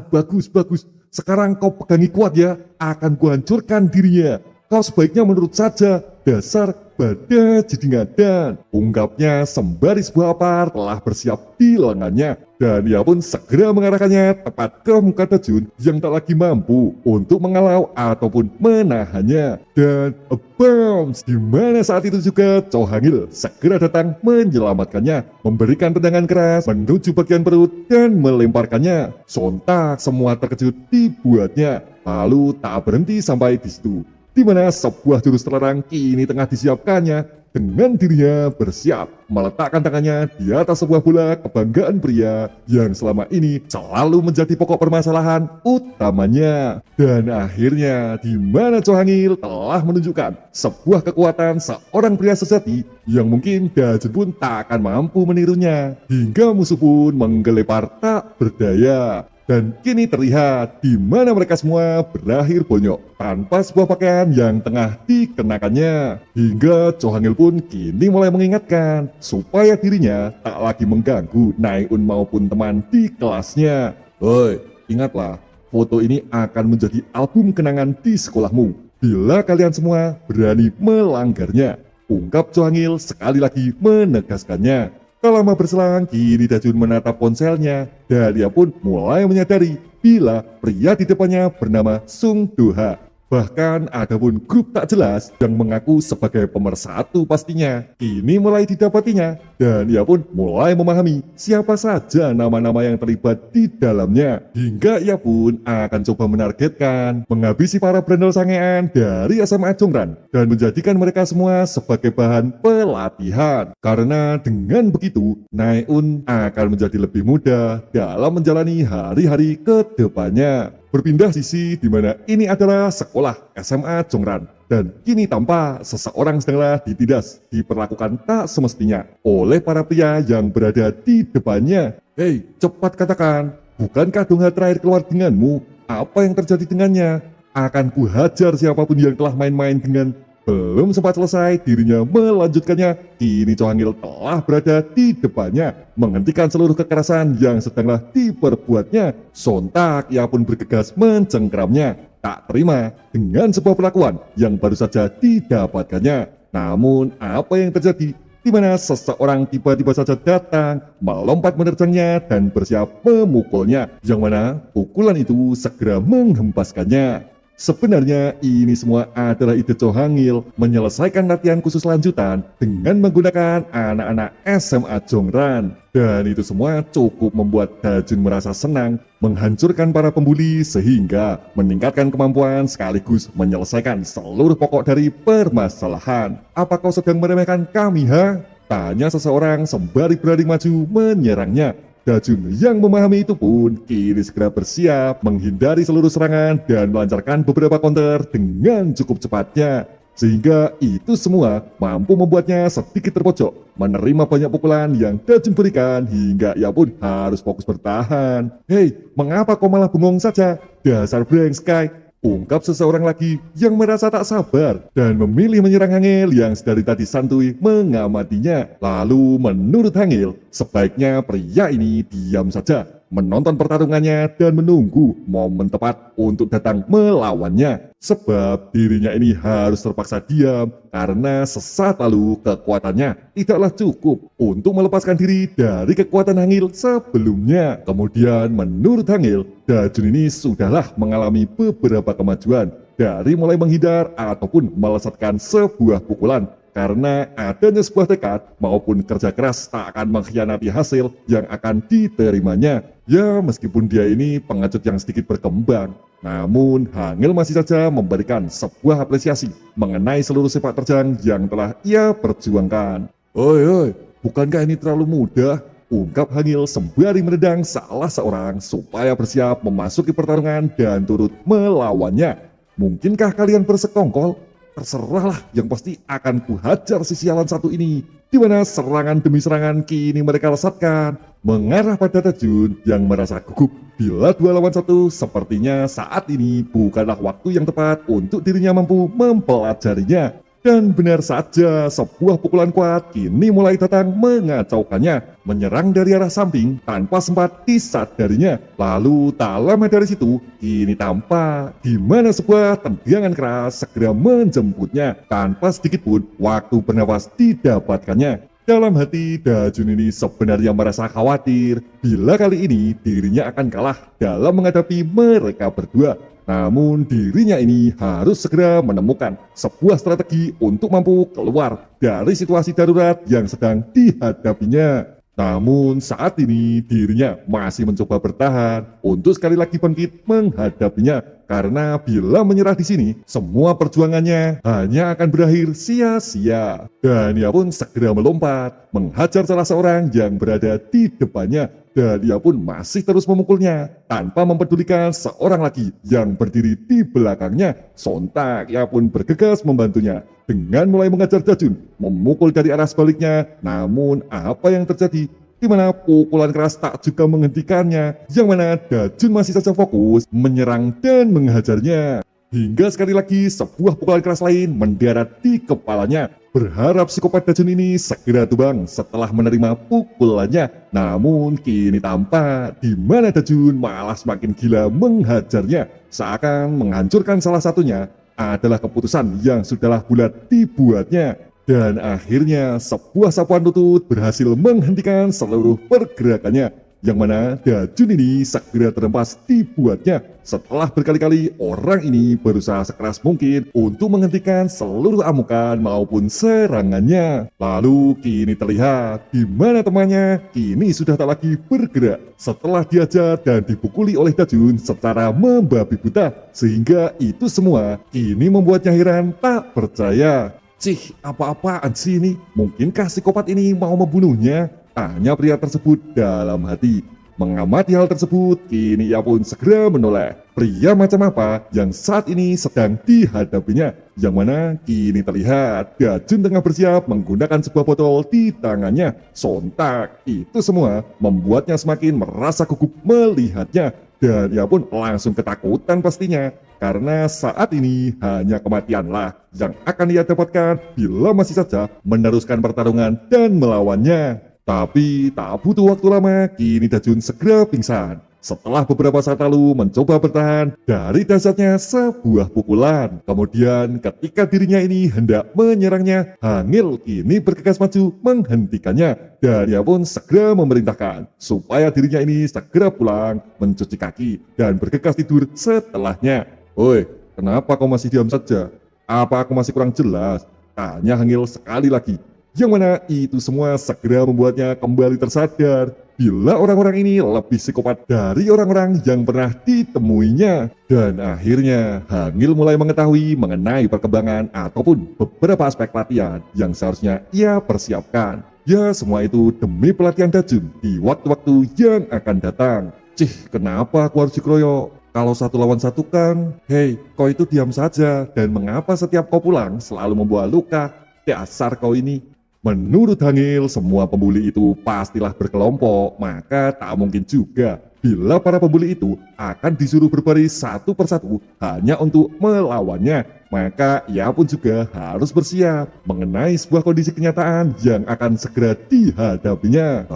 Bagus, sekarang kau pegangi kuat ya, akan kuhancurkan dirinya. Kau sebaiknya menurut saja, dasar badan jadi ngadan, ungkapnya sembari sebuah apar telah bersiap di lengannya. Dan ia pun segera mengarahkannya tepat ke muka Dajun yang tak lagi mampu untuk mengalau ataupun menahannya. Dan bam, di mana saat itu juga Chow Hangil segera datang menyelamatkannya, memberikan tendangan keras menuju bagian perut dan melemparkannya. Sontak semua terkejut dibuatnya. Lalu tak berhenti sampai di situ, di mana sebuah jurus terlarang kini tengah disiapkannya, dengan dirinya bersiap meletakkan tangannya di atas sebuah bola kebanggaan pria yang selama ini selalu menjadi pokok permasalahan utamanya. Dan akhirnya di mana Chow Hangil telah menunjukkan sebuah kekuatan seorang pria sejati yang mungkin Dajun pun tak akan mampu menirunya, hingga musuh pun menggelepar tak berdaya. Dan kini terlihat di mana mereka semua berakhir bonyok tanpa sebuah pakaian yang tengah dikenakannya. Hingga Chow Hangil pun kini mulai mengingatkan supaya dirinya tak lagi mengganggu Naiun maupun teman di kelasnya. Hoi, ingatlah, foto ini akan menjadi album kenangan di sekolahmu bila kalian semua berani melanggarnya, ungkap Chow Hangil sekali lagi menegaskannya. Tak lama berselang, kini Dajun menatap ponselnya dan dia pun mulai menyadari bila pria di depannya bernama Sung Do-ha. Bahkan ada pun grup tak jelas yang mengaku sebagai pemersatu pastinya kini mulai didapatinya, dan ia pun mulai memahami siapa saja nama-nama yang terlibat di dalamnya, hingga ia pun akan coba menargetkan menghabisi para brandel sangean dari SMA Jongran dan menjadikan mereka semua sebagai bahan pelatihan. Karena dengan begitu Naiun akan menjadi lebih mudah dalam menjalani hari-hari ke depannya. Berpindah sisi di mana ini adalah sekolah SMA Jongran, dan kini tampak seseorang sedanglah ditindas, diperlakukan tak semestinya oleh para pria yang berada di depannya. Hei, cepat katakan, bukankah Dongha terakhir keluar denganmu? Apa yang terjadi dengannya? Akan kuhajar siapapun yang telah main-main dengan. Belum sempat selesai dirinya melanjutkannya, kini Chow Hangil telah berada di depannya, menghentikan seluruh kekerasan yang sedanglah diperbuatnya. Sontak ia pun bergegas mencengkramnya, tak terima dengan sebuah perlakuan yang baru saja didapatkannya. Namun apa yang terjadi? Di mana seseorang tiba-tiba saja datang, melompat menerjangnya dan bersiap memukulnya, yang mana pukulan itu segera menghempaskannya. Sebenarnya ini semua adalah ide Chow Hangil menyelesaikan latihan khusus lanjutan dengan menggunakan anak-anak SMA Jongran. Dan itu semua cukup membuat Dajun merasa senang menghancurkan para pembuli sehingga meningkatkan kemampuan sekaligus menyelesaikan seluruh pokok dari permasalahan. Apa kau sedang meremehkan kami, ha? Tanya seseorang sembari berani maju menyerangnya. Dajun yang memahami itu pun kini segera bersiap menghindari seluruh serangan dan melancarkan beberapa counter dengan cukup cepatnya. Sehingga itu semua mampu membuatnya sedikit terpojok, menerima banyak pukulan yang Dajun berikan hingga ia pun harus fokus bertahan. Hei, mengapa kau malah bengong saja? Dasar brengskai, ungkap seseorang lagi yang merasa tak sabar dan memilih menyerang Hangil yang sedari tadi santuy mengamatinya. Lalu menurut Hangil, sebaiknya pria ini diam saja menonton pertarungannya dan menunggu momen tepat untuk datang melawannya. Sebab dirinya ini harus terpaksa diam karena sesaat lalu kekuatannya tidaklah cukup untuk melepaskan diri dari kekuatan Hangil sebelumnya. Kemudian menurut Hangil, Dajun ini sudahlah mengalami beberapa kemajuan dari mulai menghindar ataupun melesatkan sebuah pukulan. Karena adanya sebuah tekad maupun kerja keras tak akan mengkhianati hasil yang akan diterimanya. Ya meskipun dia ini pengecut yang sedikit berkembang, namun Hangil masih saja memberikan sebuah apresiasi mengenai seluruh sepak terjang yang telah ia perjuangkan. Oi, bukankah ini terlalu mudah? Ungkap Hangil sembari menendang salah seorang supaya bersiap memasuki pertarungan dan turut melawannya. Mungkinkah kalian bersekongkol? Terserahlah, yang pasti akan kuhajar si sialan satu ini. Di mana serangan demi serangan kini mereka lesatkan mengarah pada Dajun yang merasa gugup bila 2 lawan 1. Sepertinya saat ini bukanlah waktu yang tepat untuk dirinya mampu mempelajarinya. Dan benar saja, sebuah pukulan kuat kini mulai datang mengacaukannya, menyerang dari arah samping tanpa sempat disadarinya. Lalu tak lama dari situ, kini tampak di mana sebuah tendangan keras segera menjemputnya tanpa sedikit pun waktu bernapas didapatkannya. Dalam hati, Dajun ini sebenarnya merasa khawatir bila kali ini dirinya akan kalah dalam menghadapi mereka berdua. Namun dirinya ini harus segera menemukan sebuah strategi untuk mampu keluar dari situasi darurat yang sedang dihadapinya. Namun saat ini dirinya masih mencoba bertahan untuk sekali lagi bangkit menghadapinya. Karena bila menyerah di sini, semua perjuangannya hanya akan berakhir sia-sia. Dan ia pun segera melompat, menghajar salah seorang yang berada di depannya. Dan ia pun masih terus memukulnya, tanpa mempedulikan seorang lagi yang berdiri di belakangnya. Sontak ia pun bergegas membantunya, dengan mulai mengajar Dajun, memukul dari arah sebaliknya. Namun apa yang terjadi? Di mana pukulan keras tak juga menghentikannya, yang mana Dajun masih saja fokus menyerang dan menghajarnya. Hingga sekali lagi sebuah pukulan keras lain mendarat di kepalanya. Berharap psikopat Dajun ini segera tumbang setelah menerima pukulannya. Namun kini tampak di mana Dajun malah semakin gila menghajarnya. Seakan menghancurkan salah satunya adalah keputusan yang sudahlah bulat dibuatnya. Dan akhirnya sebuah sapuan lutut berhasil menghentikan seluruh pergerakannya, yang mana Dajun ini segera terhempas dibuatnya setelah berkali-kali orang ini berusaha sekeras mungkin untuk menghentikan seluruh amukan maupun serangannya. Lalu kini terlihat di mana temannya kini sudah tak lagi bergerak setelah diajar dan dipukuli oleh Dajun secara membabi buta, sehingga itu semua kini membuatnya heran tak percaya. Cih, apa-apaan sih ini? Mungkinkah psikopat ini mau membunuhnya? Tanya pria tersebut dalam hati. Mengamati hal tersebut, kini ia pun segera menoleh pria macam apa yang saat ini sedang dihadapinya. Yang mana kini terlihat Dajun tengah bersiap menggunakan sebuah botol di tangannya. Sontak, itu semua membuatnya semakin merasa gugup melihatnya. Dan ia pun langsung ketakutan pastinya. Karena saat ini hanya kematianlah yang akan ia dapatkan bila masih saja meneruskan pertarungan dan melawannya. Tapi tak butuh waktu lama, kini Dajun segera pingsan setelah beberapa saat lalu mencoba bertahan dari dahsyatnya sebuah pukulan. Kemudian ketika dirinya ini hendak menyerangnya, Hangil kini bergegas maju menghentikannya. Dan ia pun segera memerintahkan supaya dirinya ini segera pulang, mencuci kaki, dan bergegas tidur setelahnya. Oi, kenapa kau masih diam saja? Apa aku masih kurang jelas? Tanya Hangil sekali lagi. Yang mana itu semua segera membuatnya kembali tersadar bila orang-orang ini lebih psikopat dari orang-orang yang pernah ditemuinya. Dan akhirnya Hangil mulai mengetahui mengenai perkembangan ataupun beberapa aspek latihan yang seharusnya ia persiapkan. Ya, semua itu demi pelatihan Dajun di waktu-waktu yang akan datang. Cih, kenapa aku harus dikeroyok? Kalau 1 lawan 1 kan, hei, kau itu diam saja, dan mengapa setiap kau pulang selalu membawa luka? Dasar kau ini. Menurut Hangil, semua pembuli itu pastilah berkelompok, maka tak mungkin juga bila para pembuli itu akan disuruh berbaris satu persatu hanya untuk melawannya, maka ia pun juga harus bersiap mengenai sebuah kondisi kenyataan yang akan segera dihadapinya.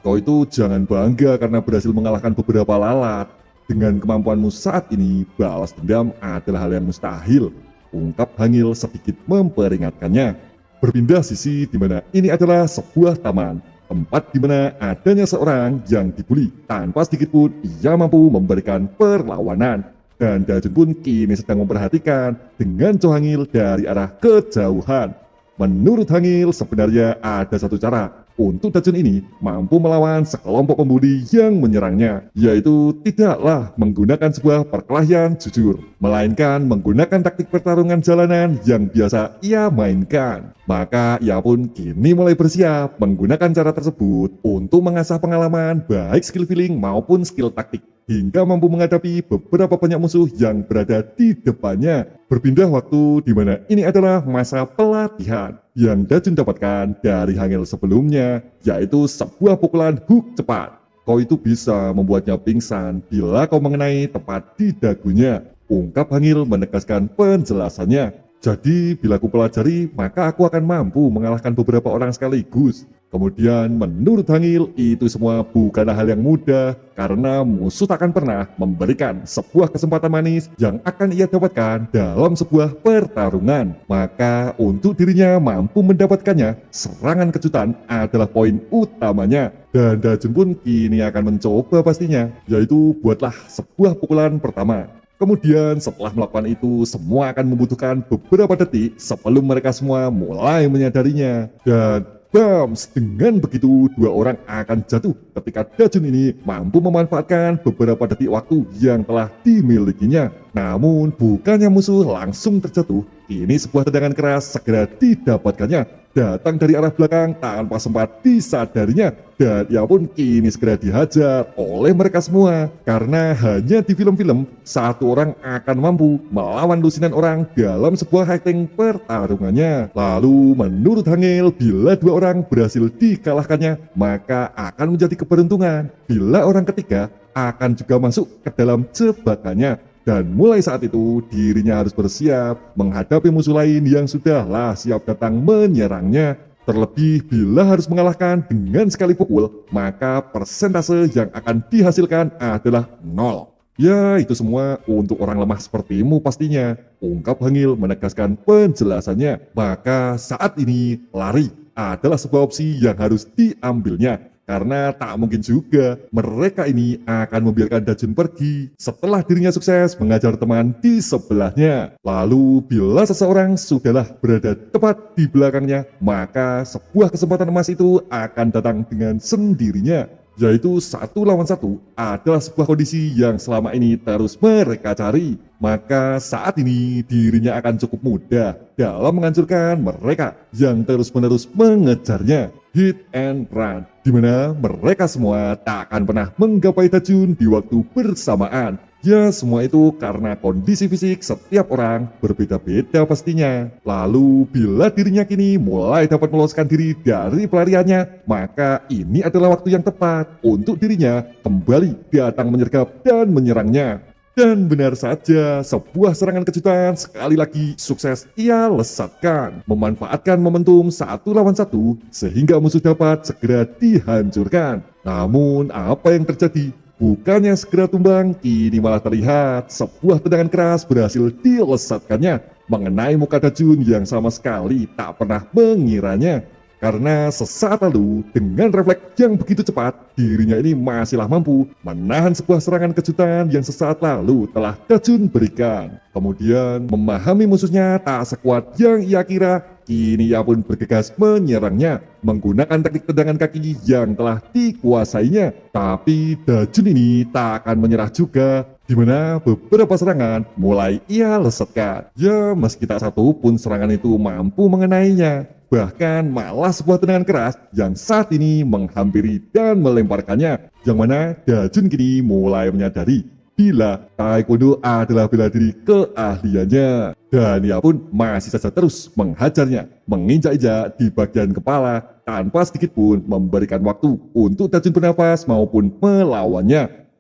Kau itu jangan bangga karena berhasil mengalahkan beberapa lalat. Dengan kemampuanmu saat ini, balas dendam adalah hal yang mustahil, ungkap Hangil sedikit memperingatkannya. Berpindah sisi di mana ini adalah sebuah taman, tempat di mana adanya seorang yang dibuli tanpa sedikit pun ia mampu memberikan perlawanan. Dan Dajun pun kini sedang memperhatikan dengan Cho Hangil dari arah kejauhan. Menurut Hangil sebenarnya ada satu cara untuk Dajun ini mampu melawan sekelompok pembuli yang menyerangnya, yaitu tidaklah menggunakan sebuah perkelahian jujur, melainkan menggunakan taktik pertarungan jalanan yang biasa ia mainkan. Maka ia pun kini mulai bersiap menggunakan cara tersebut untuk mengasah pengalaman baik skill feeling maupun skill taktik, hingga mampu menghadapi beberapa banyak musuh yang berada di depannya. Berpindah waktu di mana ini adalah masa pelatihan yang Dajun dapatkan dari Hangil sebelumnya, yaitu sebuah pukulan hook cepat. Kau itu bisa membuatnya pingsan bila kau mengenai tepat di dagunya, ungkap Hangil menegaskan penjelasannya. Jadi bila aku pelajari, maka aku akan mampu mengalahkan beberapa orang sekaligus. Kemudian menurut Hangil itu semua bukanlah hal yang mudah, karena musuh tak akan pernah memberikan sebuah kesempatan manis yang akan ia dapatkan dalam sebuah pertarungan. Maka untuk dirinya mampu mendapatkannya, serangan kejutan adalah poin utamanya. Dan Dajun pun kini akan mencoba pastinya, yaitu buatlah sebuah pukulan pertama. Kemudian setelah melakukan itu, semua akan membutuhkan beberapa detik sebelum mereka semua mulai menyadarinya. Dan bams, dengan begitu dua orang akan jatuh ketika Dajun ini mampu memanfaatkan beberapa detik waktu yang telah dimilikinya. Namun bukannya musuh langsung terjatuh, kini sebuah tendangan keras segera didapatkannya, datang dari arah belakang tanpa sempat disadarinya, dan ia pun kini segera dihajar oleh mereka semua. Karena hanya di film-film satu orang akan mampu melawan lusinan orang dalam sebuah acting pertarungannya. Lalu menurut Hangil, bila dua orang berhasil dikalahkannya, maka akan menjadi keberuntungan bila orang ketiga akan juga masuk ke dalam jebakannya. Dan mulai saat itu dirinya harus bersiap menghadapi musuh lain yang sudahlah siap datang menyerangnya. Terlebih bila harus mengalahkan dengan sekali pukul, maka persentase yang akan dihasilkan adalah 0. Ya, itu semua untuk orang lemah sepertimu pastinya, ungkap Hangil menegaskan penjelasannya. Maka saat ini lari adalah sebuah opsi yang harus diambilnya. Karena tak mungkin juga mereka ini akan membiarkan Dajun pergi setelah dirinya sukses mengajar teman di sebelahnya. Lalu bila seseorang sudahlah berada tepat di belakangnya, maka sebuah kesempatan emas itu akan datang dengan sendirinya. Yaitu 1 lawan 1 adalah sebuah kondisi yang selama ini terus mereka cari. Maka saat ini dirinya akan cukup mudah dalam menghancurkan mereka yang terus-menerus mengejarnya. Hit and run, di mana mereka semua tak akan pernah menggapai Dajun di waktu bersamaan. Ya, semua itu karena kondisi fisik setiap orang berbeda-beda pastinya. Lalu bila dirinya kini mulai dapat meloloskan diri dari pelariannya, maka ini adalah waktu yang tepat untuk dirinya kembali datang menyergap dan menyerangnya. Dan benar saja, sebuah serangan kejutan sekali lagi sukses ia lesatkan, memanfaatkan momentum 1 lawan 1 sehingga musuh dapat segera dihancurkan. Namun apa yang terjadi? Bukannya segera tumbang, kini malah terlihat sebuah tendangan keras berhasil dilesatkannya mengenai muka Dajun yang sama sekali tak pernah mengiranya. Karena sesaat lalu, dengan refleks yang begitu cepat, dirinya ini masihlah mampu menahan sebuah serangan kejutan yang sesaat lalu telah Dajun berikan. Kemudian memahami musuhnya tak sekuat yang ia kira, kini ia pun bergegas menyerangnya menggunakan teknik tendangan kaki yang telah dikuasainya. Tapi Dajun ini tak akan menyerah juga, di mana beberapa serangan mulai ia lesatkan. Ya, meski tak satu pun serangan itu mampu mengenainya. Bahkan malah sebuah tendangan keras yang saat ini menghampiri dan melemparkannya, yang mana Dajun kini mulai menyadari bila Taekwondo adalah bela diri keahliannya. Dan ia pun masih saja terus menghajarnya, menginjak-injak di bagian kepala tanpa sedikit pun memberikan waktu untuk Dajun bernafas maupun melawannya.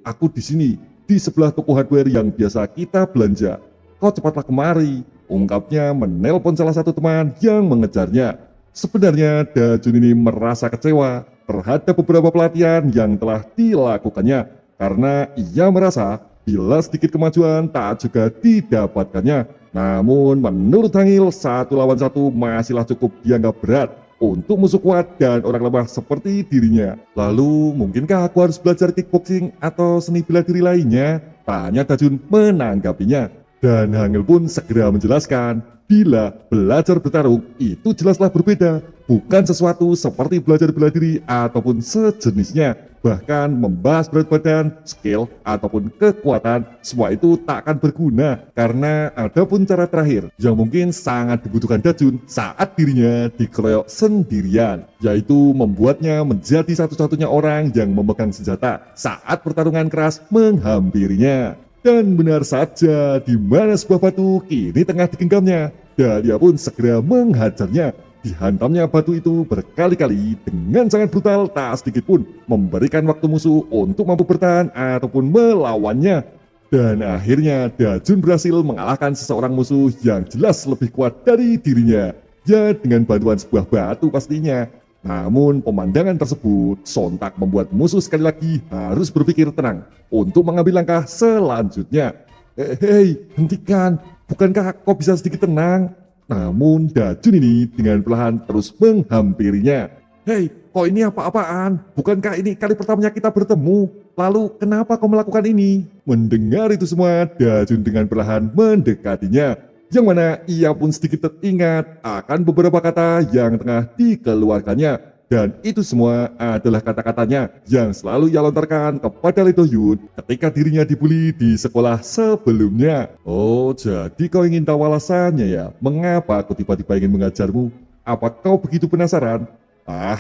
Aku di sini, di sebelah toko hardware yang biasa kita belanja. Kau cepatlah kemari, ungkapnya menelpon salah satu teman yang mengejarnya. Sebenarnya Dajun ini merasa kecewa terhadap beberapa pelatihan yang telah dilakukannya karena ia merasa bila sedikit kemajuan tak juga didapatkannya. Namun menurut Hangil, 1 lawan 1 masihlah cukup dianggap berat untuk musuh kuat dan orang lemah seperti dirinya. Lalu mungkinkah aku harus belajar kickboxing atau seni bela diri lainnya? Tanya Dajun menanggapinya. Dan Hangil pun segera menjelaskan bila belajar bertarung itu jelaslah berbeda, bukan sesuatu seperti belajar bela diri ataupun sejenisnya. Bahkan membahas berat badan, skill, ataupun kekuatan, semua itu tak akan berguna karena ada pun cara terakhir yang mungkin sangat dibutuhkan Dajun saat dirinya dikeroyok sendirian, yaitu membuatnya menjadi satu-satunya orang yang memegang senjata saat pertarungan keras menghampirinya. Dan benar saja, di mana sebuah batu kini tengah digenggamnya, dan dia pun segera menghajarnya. Dihantamnya batu itu berkali-kali dengan sangat brutal, tak sedikit pun memberikan waktu musuh untuk mampu bertahan ataupun melawannya. Dan akhirnya Dajun berhasil mengalahkan seseorang musuh yang jelas lebih kuat dari dirinya. Ya, dengan bantuan sebuah batu pastinya. Namun pemandangan tersebut sontak membuat musuh sekali lagi harus berpikir tenang untuk mengambil langkah selanjutnya. Hentikan, bukankah kau bisa sedikit tenang? Namun Dajun ini dengan perlahan terus menghampirinya. Kau ini apa-apaan? Bukankah ini kali pertamanya kita bertemu? Lalu kenapa kau melakukan ini? Mendengar itu semua, Dajun dengan perlahan mendekatinya. Yang mana ia pun sedikit teringat akan beberapa kata yang tengah dikeluarkannya. Dan itu semua adalah kata-katanya yang selalu ia lontarkan kepada Lee Do-hyun ketika dirinya dibully di sekolah sebelumnya. Oh, jadi kau ingin tahu alasannya ya? Mengapa aku tiba-tiba ingin mengajarmu? Apa kau begitu penasaran?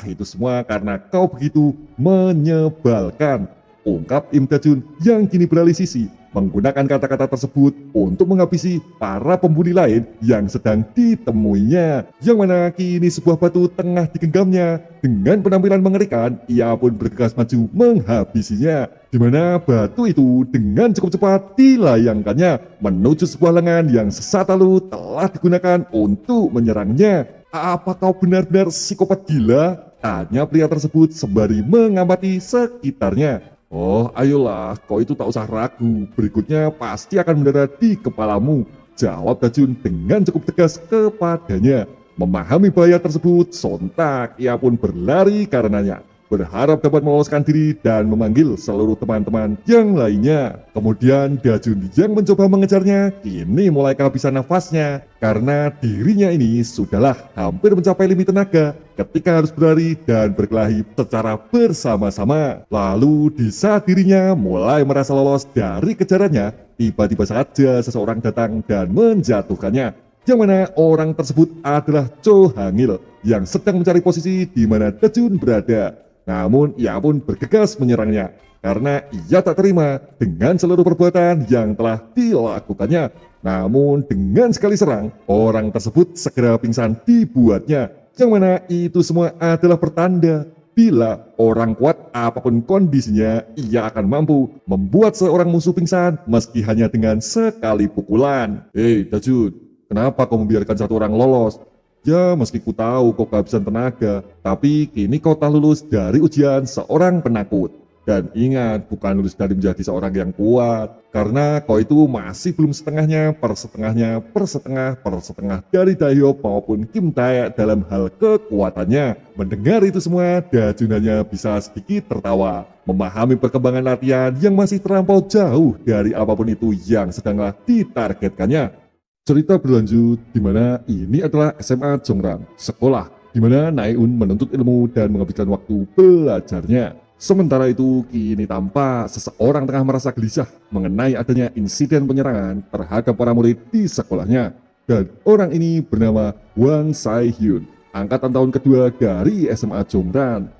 Itu semua karena kau begitu menyebalkan, ungkap Im Dajun yang kini beralih sisi, menggunakan kata-kata tersebut untuk menghabisi para pembuli lain yang sedang ditemuinya. Yang mana kini sebuah batu tengah digenggamnya. Dengan penampilan mengerikan, ia pun bergegas maju menghabisinya. Di mana batu itu dengan cukup cepat dilayangkannya menuju sebuah lengan yang sesaat lalu telah digunakan untuk menyerangnya. Apa kau benar-benar psikopat gila? Tanya pria tersebut sembari mengamati sekitarnya. Oh, ayolah, kau itu tak usah ragu, berikutnya pasti akan mendarat di kepalamu, jawab Dajun dengan cukup tegas kepadanya. Memahami bahaya tersebut, sontak ia pun berlari karenanya, berharap dapat meloloskan diri dan memanggil seluruh teman-teman yang lainnya. Kemudian Dajun yang mencoba mengejarnya kini mulai kehabisan nafasnya karena dirinya ini sudahlah hampir mencapai limit tenaga ketika harus berlari dan berkelahi secara bersama-sama. Lalu di saat dirinya mulai merasa lolos dari kejarannya, tiba-tiba saja seseorang datang dan menjatuhkannya. Yang mana orang tersebut adalah Cho Hangil yang sedang mencari posisi di mana Dajun berada. Namun ia pun bergegas menyerangnya karena ia tak terima dengan seluruh perbuatan yang telah dilakukannya. Namun dengan sekali serang, orang tersebut segera pingsan dibuatnya. Yang mana itu semua adalah pertanda bila orang kuat apapun kondisinya, ia akan mampu membuat seorang musuh pingsan meski hanya dengan sekali pukulan. Dajun, kenapa kau membiarkan satu orang lolos? Ya, meski ku tahu kau kehabisan tenaga, tapi kini kau telah lulus dari ujian seorang penakut. Dan ingat, bukan lulus dari menjadi seorang yang kuat, karena kau itu masih belum setengah per setengah dari Dahyop maupun Kim Tae dalam hal kekuatannya. Mendengar itu semua, Dajun hanya bisa sedikit tertawa, memahami perkembangan latihan yang masih terlampau jauh dari apapun itu yang sedanglah ditargetkannya. Cerita berlanjut di mana ini adalah SMA Jongran, sekolah di mana Naeun menuntut ilmu dan menghabiskan waktu belajarnya. Sementara itu kini tampak seseorang tengah merasa gelisah mengenai adanya insiden penyerangan terhadap para murid di sekolahnya. Dan orang ini bernama Wang Sai-hyun, angkatan tahun kedua dari SMA Jongran.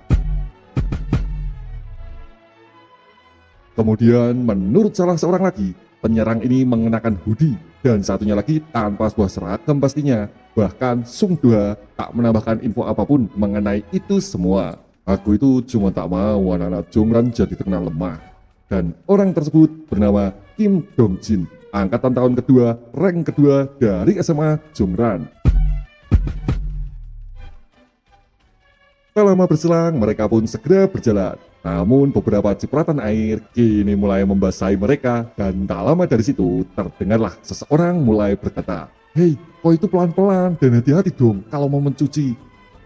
Kemudian menurut salah seorang lagi, penyerang ini mengenakan hoodie dan satunya lagi tanpa sebuah seragam pastinya. Bahkan Sung Dua tak menambahkan info apapun mengenai itu semua. Aku itu cuma tak mau anak-anak Jongran jadi terkenal lemah. dan orang tersebut bernama Kim Dong-jin, angkatan tahun kedua, rank kedua dari SMA Jongran. Tak lama berselang, mereka pun segera berjalan. Namun beberapa cipratan air kini mulai membasahi mereka dan tak lama dari situ terdengarlah seseorang mulai berkata, "Hei, kok itu pelan-pelan dan hati-hati dong kalau mau mencuci.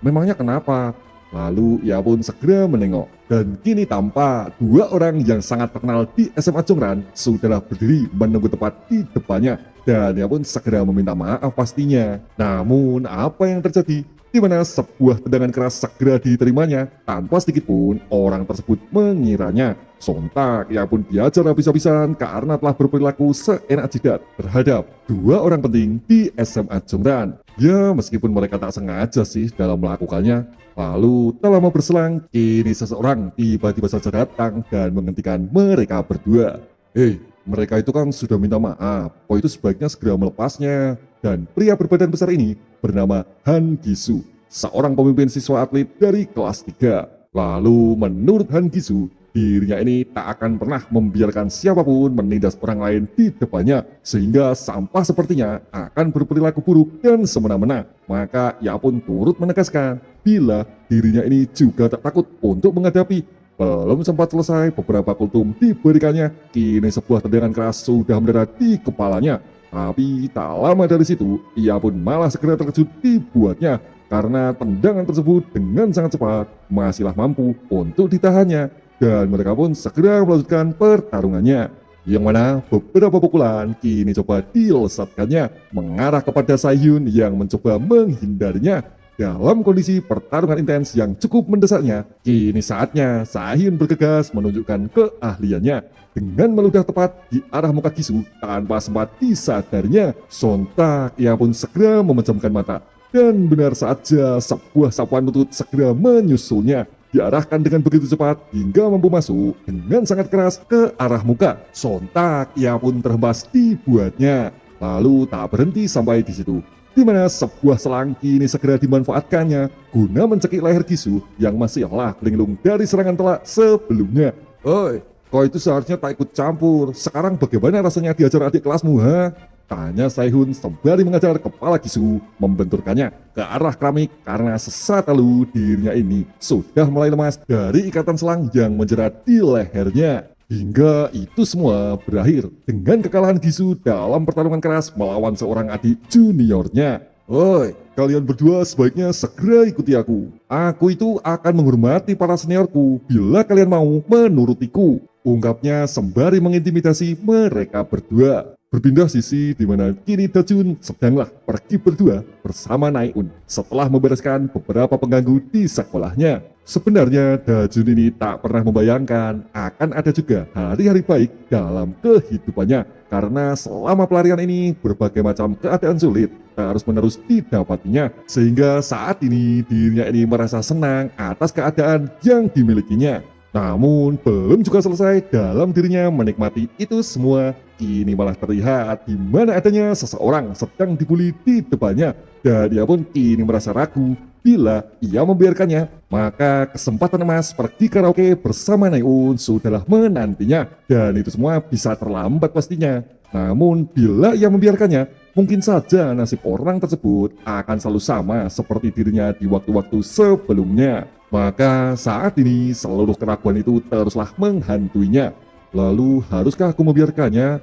Memangnya kenapa?" Lalu ia pun segera menengok dan kini tampak dua orang yang sangat terkenal di SMA Jongran sudah berdiri menunggu tepat di depannya dan ia pun segera meminta maaf pastinya. Namun apa yang terjadi? Di mana sebuah tendangan keras segera diterimanya tanpa sedikit pun orang tersebut mengiranya. Sontak ia pun diajar habis-habisan karena telah berperilaku seenak jidat terhadap dua orang penting di SMA Jongran. Ya, meskipun mereka tak sengaja sih dalam melakukannya. Lalu tak lama berselang, kini seseorang tiba-tiba saja datang dan menghentikan mereka berdua. "Hei, mereka itu kan sudah minta maaf, kok itu sebaiknya segera melepasnya." Dan pria berbadan besar ini bernama Han Gisu, seorang pemimpin siswa atlet dari kelas 3. Lalu menurut Han Gisu, dirinya ini tak akan pernah membiarkan siapapun menindas orang lain di depannya, sehingga sampah sepertinya akan berperilaku buruk dan semena-mena. Maka ia pun turut menegaskan bila dirinya ini juga tak takut untuk menghadapi. Belum sempat selesai, beberapa kultum diberikannya, kini sebuah tendangan keras sudah mendarat di kepalanya. Tapi tak lama dari situ, ia pun malah segera terkejut dibuatnya karena tendangan tersebut dengan sangat cepat masihlah mampu untuk ditahannya. Dan mereka pun segera melanjutkan pertarungannya, yang mana beberapa pukulan kini coba dilesatkannya mengarah kepada Saehyun yang mencoba menghindarinya. Dalam kondisi pertarungan intens yang cukup mendesaknya, kini saatnya Saehyun bergegas menunjukkan keahliannya dengan meludah tepat di arah muka Gisu tanpa sempat disadarinya. Sontak ia pun segera memejamkan mata dan benar saja sebuah sapuan lutut segera menyusulnya, diarahkan dengan begitu cepat hingga mampu masuk dengan sangat keras ke arah muka. Sontak ia pun terhempas dibuatnya. Lalu tak berhenti sampai di situ, di mana sebuah selang kini segera dimanfaatkannya guna mencekik leher Gisu yang masihlah linglung dari serangan telak sebelumnya. "Oi, kau itu seharusnya tak ikut campur. Sekarang bagaimana rasanya diajar adik kelasmu, ha?" tanya Saehyun sembari mengajar kepala Gisu, membenturkannya ke arah keramik karena sesaat lalu dirinya ini sudah mulai lemas dari ikatan selang yang menjerat di lehernya. Hingga itu semua berakhir dengan kekalahan Gisu dalam pertarungan keras melawan seorang adik juniornya. "Oi, kalian berdua sebaiknya segera ikuti aku. Aku itu akan menghormati para seniorku bila kalian mau menurutiku," ungkapnya sembari mengintimidasi mereka berdua. Berpindah sisi di mana kini Dajun sedanglah pergi berdua bersama Naeun setelah membereskan beberapa pengganggu di sekolahnya. Sebenarnya Dajun ini tak pernah membayangkan akan ada juga hari-hari baik dalam kehidupannya, karena selama pelarian ini berbagai macam keadaan sulit terus-menerus didapatinya, sehingga saat ini dirinya ini merasa senang atas keadaan yang dimilikinya. Namun belum juga selesai dalam dirinya menikmati itu semua, kini malah terlihat di mana adanya seseorang sedang dibully di depannya dan dia pun kini merasa ragu bila ia membiarkannya. Maka kesempatan emas pergi karaoke bersama Naeun sudahlah menantinya dan itu semua bisa terlambat pastinya. Namun bila ia membiarkannya, mungkin saja nasib orang tersebut akan selalu sama seperti dirinya di waktu-waktu sebelumnya. Maka saat ini seluruh keraguan itu teruslah menghantuinya. Lalu haruskah aku membiarkannya?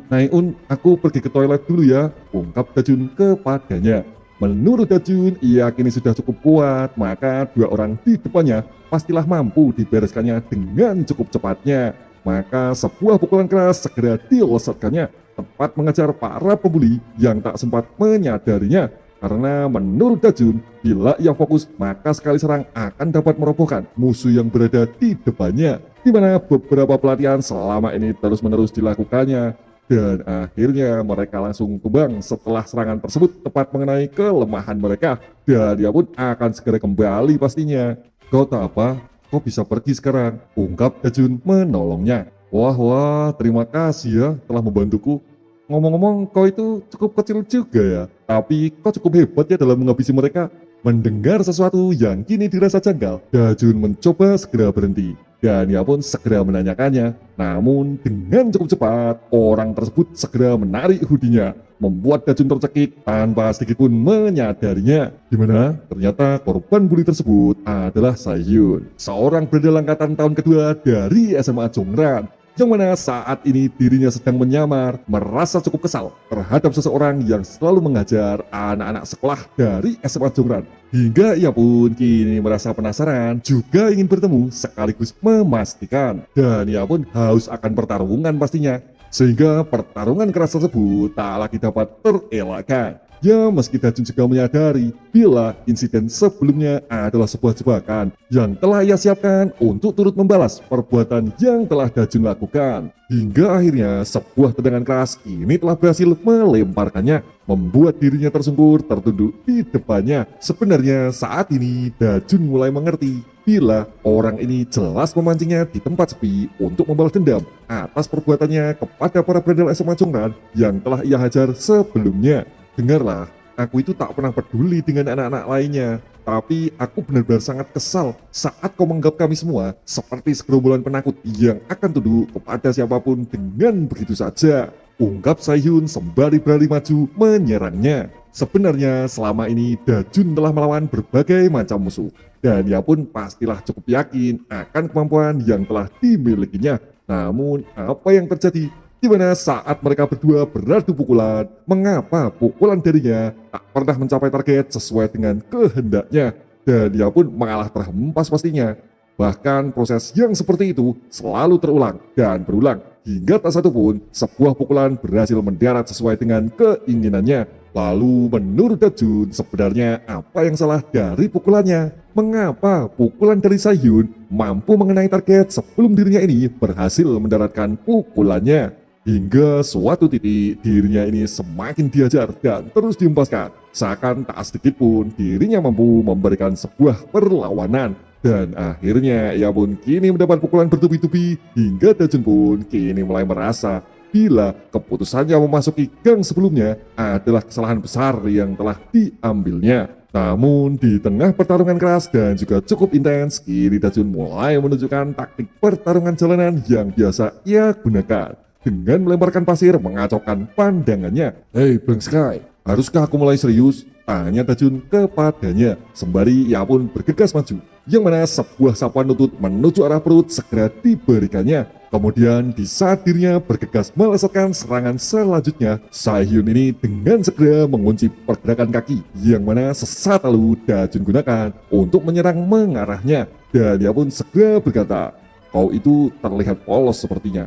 Naeun, aku pergi ke toilet dulu ya, ungkap Dajun kepadanya. Menurut Dajun, ia kini sudah cukup kuat, maka dua orang di depannya pastilah mampu dibereskannya dengan cukup cepatnya. Maka sebuah pukulan keras segera dilesatkannya, tepat mengejar para pembuli yang tak sempat menyadarinya. Karena menurut Dajun, bila ia fokus maka sekali serang akan dapat merobohkan musuh yang berada di depannya. Di mana beberapa pelatihan selama ini terus-menerus dilakukannya. Dan akhirnya mereka langsung tumbang setelah serangan tersebut tepat mengenai kelemahan mereka. Dan dia pun akan segera kembali pastinya. "Kau tak apa, kau bisa pergi sekarang," ungkap Dajun menolongnya. Wah, terima kasih ya telah membantuku. Ngomong-ngomong, kau itu cukup kecil juga ya, tapi kau cukup hebat ya dalam menghabisi mereka. Mendengar sesuatu yang kini dirasa janggal, Dajun mencoba segera berhenti. dan ia pun segera menanyakannya. Namun dengan cukup cepat, orang tersebut segera menarik hoodie-nya, membuat Dajun tercekik tanpa sedikit pun menyadarinya. Dimana ternyata korban bully tersebut adalah Sahyun, seorang berandal angkatan tahun kedua dari SMA Jongran, yang mana saat ini dirinya sedang menyamar, merasa cukup kesal terhadap seseorang yang selalu mengajar anak-anak sekolah dari SMA Jongran. Hingga ia pun kini merasa penasaran, juga ingin bertemu sekaligus memastikan. Dan ia pun haus akan pertarungan pastinya. Sehingga pertarungan keras tersebut tak lagi dapat terelakkan. Ya, meski Dajun juga menyadari bila insiden sebelumnya adalah sebuah jebakan yang telah ia siapkan untuk turut membalas perbuatan yang telah Dajun lakukan. Hingga akhirnya sebuah tendangan keras ini telah berhasil melemparkannya, membuat dirinya tersungkur tertunduk di depannya. Sebenarnya saat ini Dajun mulai mengerti bila orang ini jelas memancingnya di tempat sepi untuk membalas dendam atas perbuatannya kepada para berandal SMA Jongran yang telah ia hajar sebelumnya. Dengarlah, aku itu tak pernah peduli dengan anak-anak lainnya, tapi aku benar-benar sangat kesal saat kau menganggap kami semua seperti segerombolan penakut yang akan tunduk kepada siapapun dengan begitu saja. Ungkap Sahyun sembari berlari maju menyerangnya. Sebenarnya selama ini Dajun telah melawan berbagai macam musuh, dan ia pun pastilah cukup yakin akan kemampuan yang telah dimilikinya. Namun apa yang terjadi? Di mana saat mereka berdua beradu pukulan, mengapa pukulan darinya tak pernah mencapai target sesuai dengan kehendaknya, dan dia pun mengalah terhempas pastinya. Bahkan proses yang seperti itu selalu terulang dan berulang, hingga tak satu pun sebuah pukulan berhasil mendarat sesuai dengan keinginannya. Lalu menurut Dajun, sebenarnya apa yang salah dari pukulannya? Mengapa pukulan dari Sahyun mampu mengenai target sebelum dirinya ini berhasil mendaratkan pukulannya? Hingga suatu titik dirinya ini semakin diajar dan terus dihempaskan, seakan tak sedikit pun dirinya mampu memberikan sebuah perlawanan. Dan akhirnya ia pun kini mendapat pukulan bertubi-tubi, hingga Dajun pun kini mulai merasa bila keputusannya memasuki gang sebelumnya adalah kesalahan besar yang telah diambilnya. Namun di tengah pertarungan keras dan juga cukup intens, kini Dajun mulai menunjukkan taktik pertarungan jalanan yang biasa ia gunakan. Dengan melemparkan pasir mengacaukan pandangannya. Hei Bang Sky, haruskah aku mulai serius? Tanya Dajun kepadanya. Sembari ia pun bergegas maju, yang mana sebuah sapuan lutut menuju arah perut segera diberikannya. Kemudian di saat dirinya bergegas melesatkan serangan selanjutnya, Sahyun ini dengan segera mengunci pergerakan kaki, yang mana sesaat lalu Dajun gunakan untuk menyerang mengarahnya. Dan dia pun segera berkata, kau itu terlihat polos sepertinya.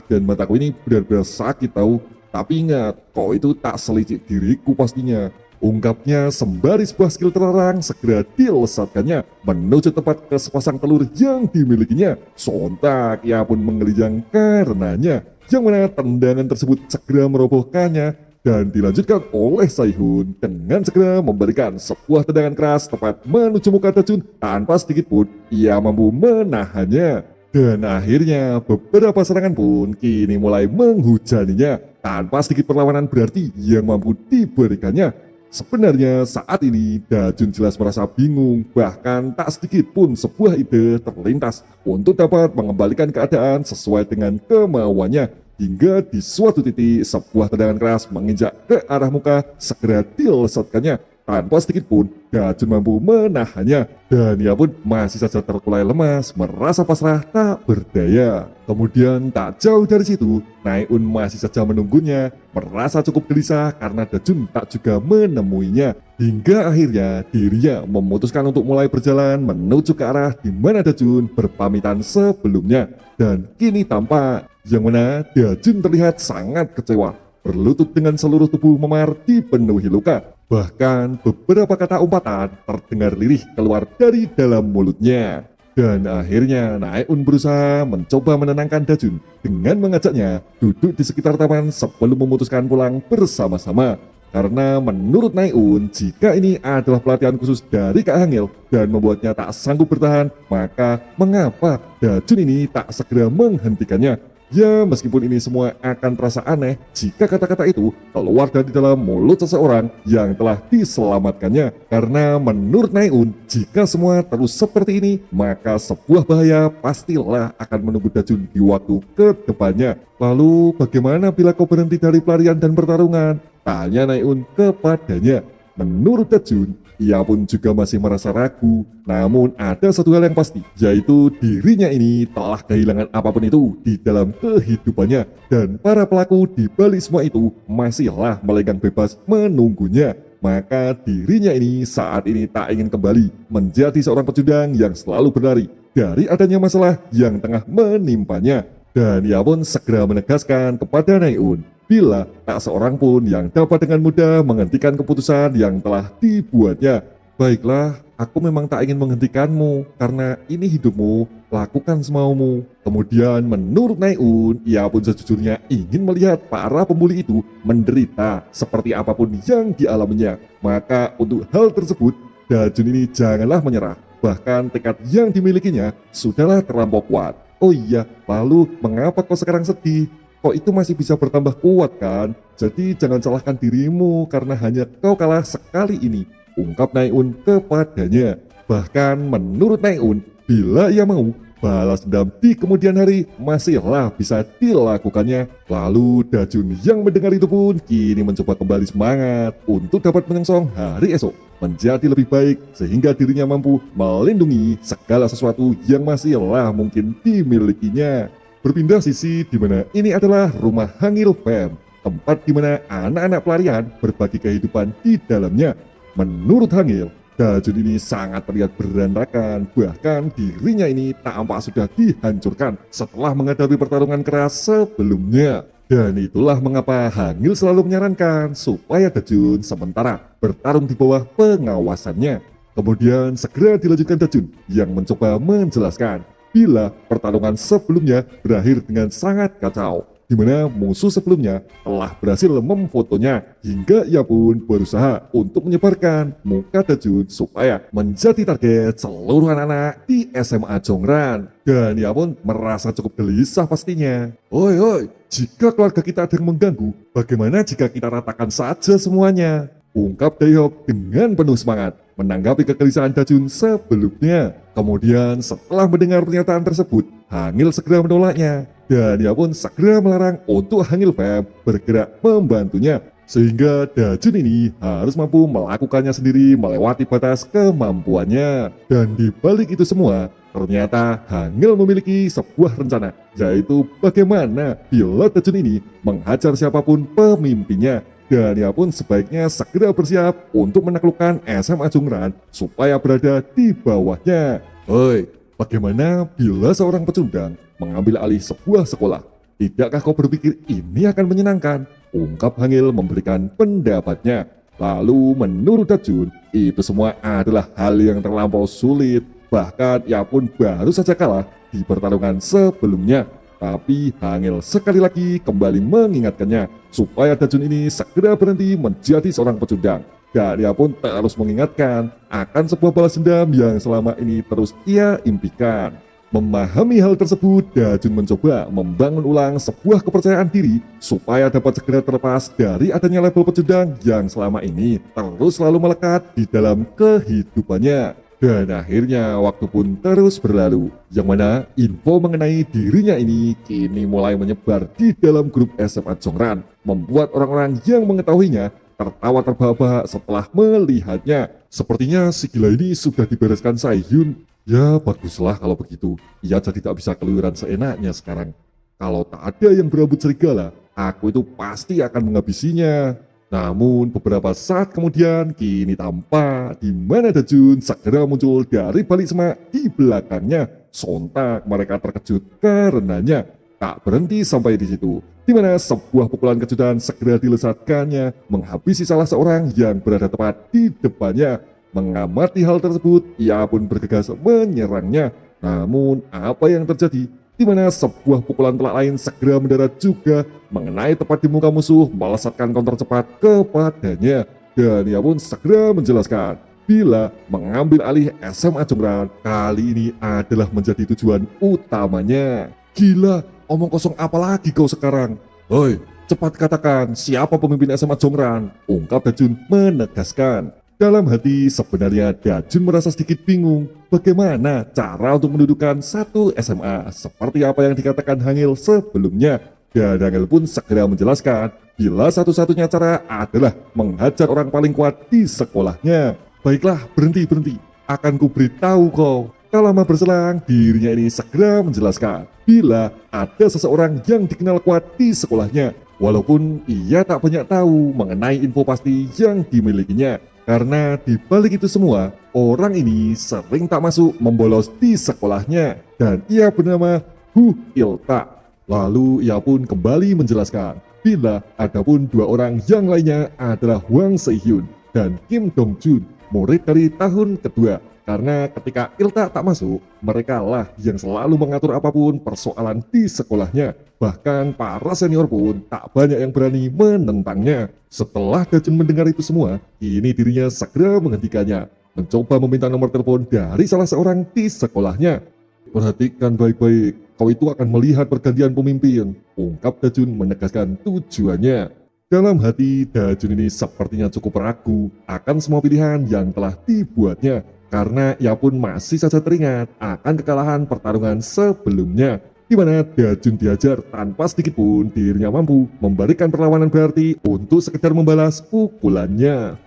Dan mataku ini benar-benar sakit tahu. Tapi ingat, kau itu tak selicik diriku pastinya. Ungkapnya sembari sebuah skill terlarang segera dilesatkannya menuju tempat ke sepasang telur yang dimilikinya. Sontak ia pun mengelijang karenanya, yang mana tendangan tersebut segera merobohkannya. Dan dilanjutkan oleh Sahyun dengan segera memberikan sebuah tendangan keras tepat menuju muka Dajun tanpa sedikit pun ia mampu menahannya. Dan akhirnya beberapa serangan pun kini mulai menghujaninya tanpa sedikit perlawanan berarti yang mampu diberikannya. Sebenarnya saat ini Dajun jelas merasa bingung, bahkan tak sedikit pun sebuah ide terlintas untuk dapat mengembalikan keadaan sesuai dengan kemauannya. Hingga di suatu titik sebuah tendangan keras menginjak ke arah muka segera dilesatkannya. Tanpa sedikit pun Dajun mampu menahannya, dan ia pun masih saja terkulai lemas, merasa pasrah tak berdaya. Kemudian tak jauh dari situ, Naeun masih saja menunggunya, merasa cukup gelisah karena Dajun tak juga menemuinya. Hingga akhirnya dirinya memutuskan untuk mulai berjalan menuju ke arah di mana Dajun berpamitan sebelumnya. Dan kini tampak yang mana Dajun terlihat sangat kecewa, berlutut dengan seluruh tubuh memar dipenuhi luka. Bahkan beberapa kata umpatan terdengar lirih keluar dari dalam mulutnya. Dan akhirnya Naeun berusaha mencoba menenangkan Dajun dengan mengajaknya duduk di sekitar taman sebelum memutuskan pulang bersama-sama. Karena menurut Naeun, jika ini adalah pelatihan khusus dari Kak Hangil dan membuatnya tak sanggup bertahan, maka mengapa Dajun ini tak segera menghentikannya? Ya, meskipun ini semua akan terasa aneh jika kata-kata itu keluar dari dalam mulut seseorang yang telah diselamatkannya. Karena menurut Naeun, jika semua terus seperti ini, maka sebuah bahaya pastilah akan menunggu Dajun di waktu ke depannya. Lalu bagaimana bila kau berhenti dari pelarian dan pertarungan? Tanya Naeun kepadanya. Menurut Dajun, ia pun juga masih merasa ragu. Namun ada satu hal yang pasti, yaitu dirinya ini telah kehilangan apapun itu di dalam kehidupannya. Dan para pelaku di balik semua itu masihlah melenggang bebas menunggunya. Maka dirinya ini saat ini tak ingin kembali menjadi seorang pecundang yang selalu berlari dari adanya masalah yang tengah menimpanya. Dan ia pun segera menegaskan kepada Naeun, bila tak seorang pun yang dapat dengan mudah menghentikan keputusan yang telah dibuatnya. Baiklah, aku memang tak ingin menghentikanmu, karena ini hidupmu, lakukan semaumu. Kemudian menurut Naeun, ia pun sejujurnya ingin melihat para pembuli itu menderita seperti apapun yang dialaminya. Maka untuk hal tersebut, Dajun ini janganlah menyerah. Bahkan tekad yang dimilikinya sudahlah terlampau kuat. Oh iya, lalu mengapa kau sekarang sedih? Kau itu masih bisa bertambah kuat kan? Jadi jangan salahkan dirimu karena hanya kau kalah sekali ini, ungkap Naeun kepadanya. Bahkan menurut Naeun, bila ia mau, balas dendam di kemudian hari masihlah bisa dilakukannya. Lalu Dajun yang mendengar itu pun kini mencoba kembali semangat untuk dapat menyongsong hari esok menjadi lebih baik, sehingga dirinya mampu melindungi segala sesuatu yang masihlah mungkin dimilikinya. Berpindah sisi di mana ini adalah rumah Hangil Fam, tempat di mana anak-anak pelarian berbagi kehidupan di dalamnya. Menurut Hangil, Dajun ini sangat terlihat berantakan, bahkan dirinya ini tampak sudah dihancurkan setelah menghadapi pertarungan keras sebelumnya. Dan itulah mengapa Hangil selalu menyarankan supaya Dajun sementara bertarung di bawah pengawasannya. Kemudian segera dilanjutkan Dajun yang mencoba menjelaskan bila pertarungan sebelumnya berakhir dengan sangat kacau, di mana musuh sebelumnya telah berhasil memfotonya hingga ia pun berusaha untuk menyebarkan muka Dajun supaya menjadi target seluruh anak-anak di SMA Jongran. Dan ia pun merasa cukup gelisah pastinya. Oi, jika keluarga kita ada yang mengganggu, bagaimana jika kita ratakan saja semuanya? Ungkap Daehyuk dengan penuh semangat menanggapi kegelisahan Dajun sebelumnya. Kemudian setelah mendengar pernyataan tersebut, Hangil segera menolaknya. Dan ia pun segera melarang untuk Hangil Fam bergerak membantunya. Sehingga Dajun ini harus mampu melakukannya sendiri melewati batas kemampuannya. Dan di balik itu semua, ternyata Hangil memiliki sebuah rencana, yaitu bagaimana bila Dajun ini menghajar siapapun pemimpinnya. Dan ia pun sebaiknya segera bersiap untuk menaklukkan SMA Jongran supaya berada di bawahnya. Hei, bagaimana bila seorang pecundang mengambil alih sebuah sekolah? Tidakkah kau berpikir ini akan menyenangkan? Ungkap Hangil memberikan pendapatnya. Lalu menurut Dajun, itu semua adalah hal yang terlampau sulit. Bahkan ia pun baru saja kalah di pertarungan sebelumnya. Tapi Hangil sekali lagi kembali mengingatkannya supaya Dajun ini segera berhenti menjadi seorang pecundang. Dan ia pun terus mengingatkan akan sebuah balas dendam yang selama ini terus ia impikan. Memahami hal tersebut, Dajun mencoba membangun ulang sebuah kepercayaan diri supaya dapat segera terlepas dari adanya label pecundang yang selama ini terus selalu melekat di dalam kehidupannya. Dan akhirnya waktu pun terus berlalu, yang mana info mengenai dirinya ini kini mulai menyebar di dalam grup SMA Jongran, membuat orang-orang yang mengetahuinya tertawa terbahak-bahak setelah melihatnya. Sepertinya si gila ini sudah dibereskan Saehyun. Ya baguslah kalau begitu, ia jadi tak bisa keluyuran seenaknya sekarang. Kalau tak ada yang berambut serigala, aku itu pasti akan menghabisinya. Namun beberapa saat kemudian kini tampak di mana Dajun segera muncul dari balik semak di belakangnya. Sontak mereka terkejut karenanya. Tak berhenti sampai di situ, di mana sebuah pukulan kejutan segera dilesatkannya menghabisi salah seorang yang berada tepat di depannya. Mengamati hal tersebut, ia pun bergegas menyerangnya. Namun apa yang terjadi? Di mana sebuah pukulan telak lain segera mendarat juga mengenai tepat di muka musuh, melesatkan counter cepat kepadanya. Dan ia pun segera menjelaskan bila mengambil alih SMA Jongran kali ini adalah menjadi tujuan utamanya. Gila, omong kosong apa lagi kau sekarang? Hoi, cepat katakan siapa pemimpin SMA Jongran, ungkap Dajun menegaskan. Dalam hati sebenarnya Dajun merasa sedikit bingung bagaimana cara untuk mendudukan satu SMA seperti apa yang dikatakan Hangil sebelumnya. Dan Hangil pun segera menjelaskan bila satu-satunya cara adalah menghajar orang paling kuat di sekolahnya. Baiklah, berhenti. Akan kuberitahu kau. Tak lama berselang, dirinya ini segera menjelaskan bila ada seseorang yang dikenal kuat di sekolahnya. Walaupun ia tak banyak tahu mengenai info pasti yang dimilikinya. Karena di balik itu semua, orang ini sering tak masuk membolos di sekolahnya. Dan ia bernama Hu Ilta. Lalu ia pun kembali menjelaskan bila adapun dua orang yang lainnya adalah Hwang Se-hyun dan Kim Dong-jun, murid dari tahun kedua. Karena ketika Ilta tak masuk, mereka lah yang selalu mengatur apapun persoalan di sekolahnya. Bahkan para senior pun tak banyak yang berani menentangnya. Setelah Dajun mendengar itu semua, kini dirinya segera menghentikannya. Mencoba meminta nomor telepon dari salah seorang di sekolahnya. Perhatikan baik-baik, kau itu akan melihat pergantian pemimpin, ungkap Dajun menegaskan tujuannya. Dalam hati, Dajun ini sepertinya cukup ragu akan semua pilihan yang telah dibuatnya. Karena ia pun masih saja teringat akan kekalahan pertarungan sebelumnya, di mana Dajun diajar tanpa sedikit pun dirinya mampu memberikan perlawanan berarti untuk sekedar membalas pukulannya.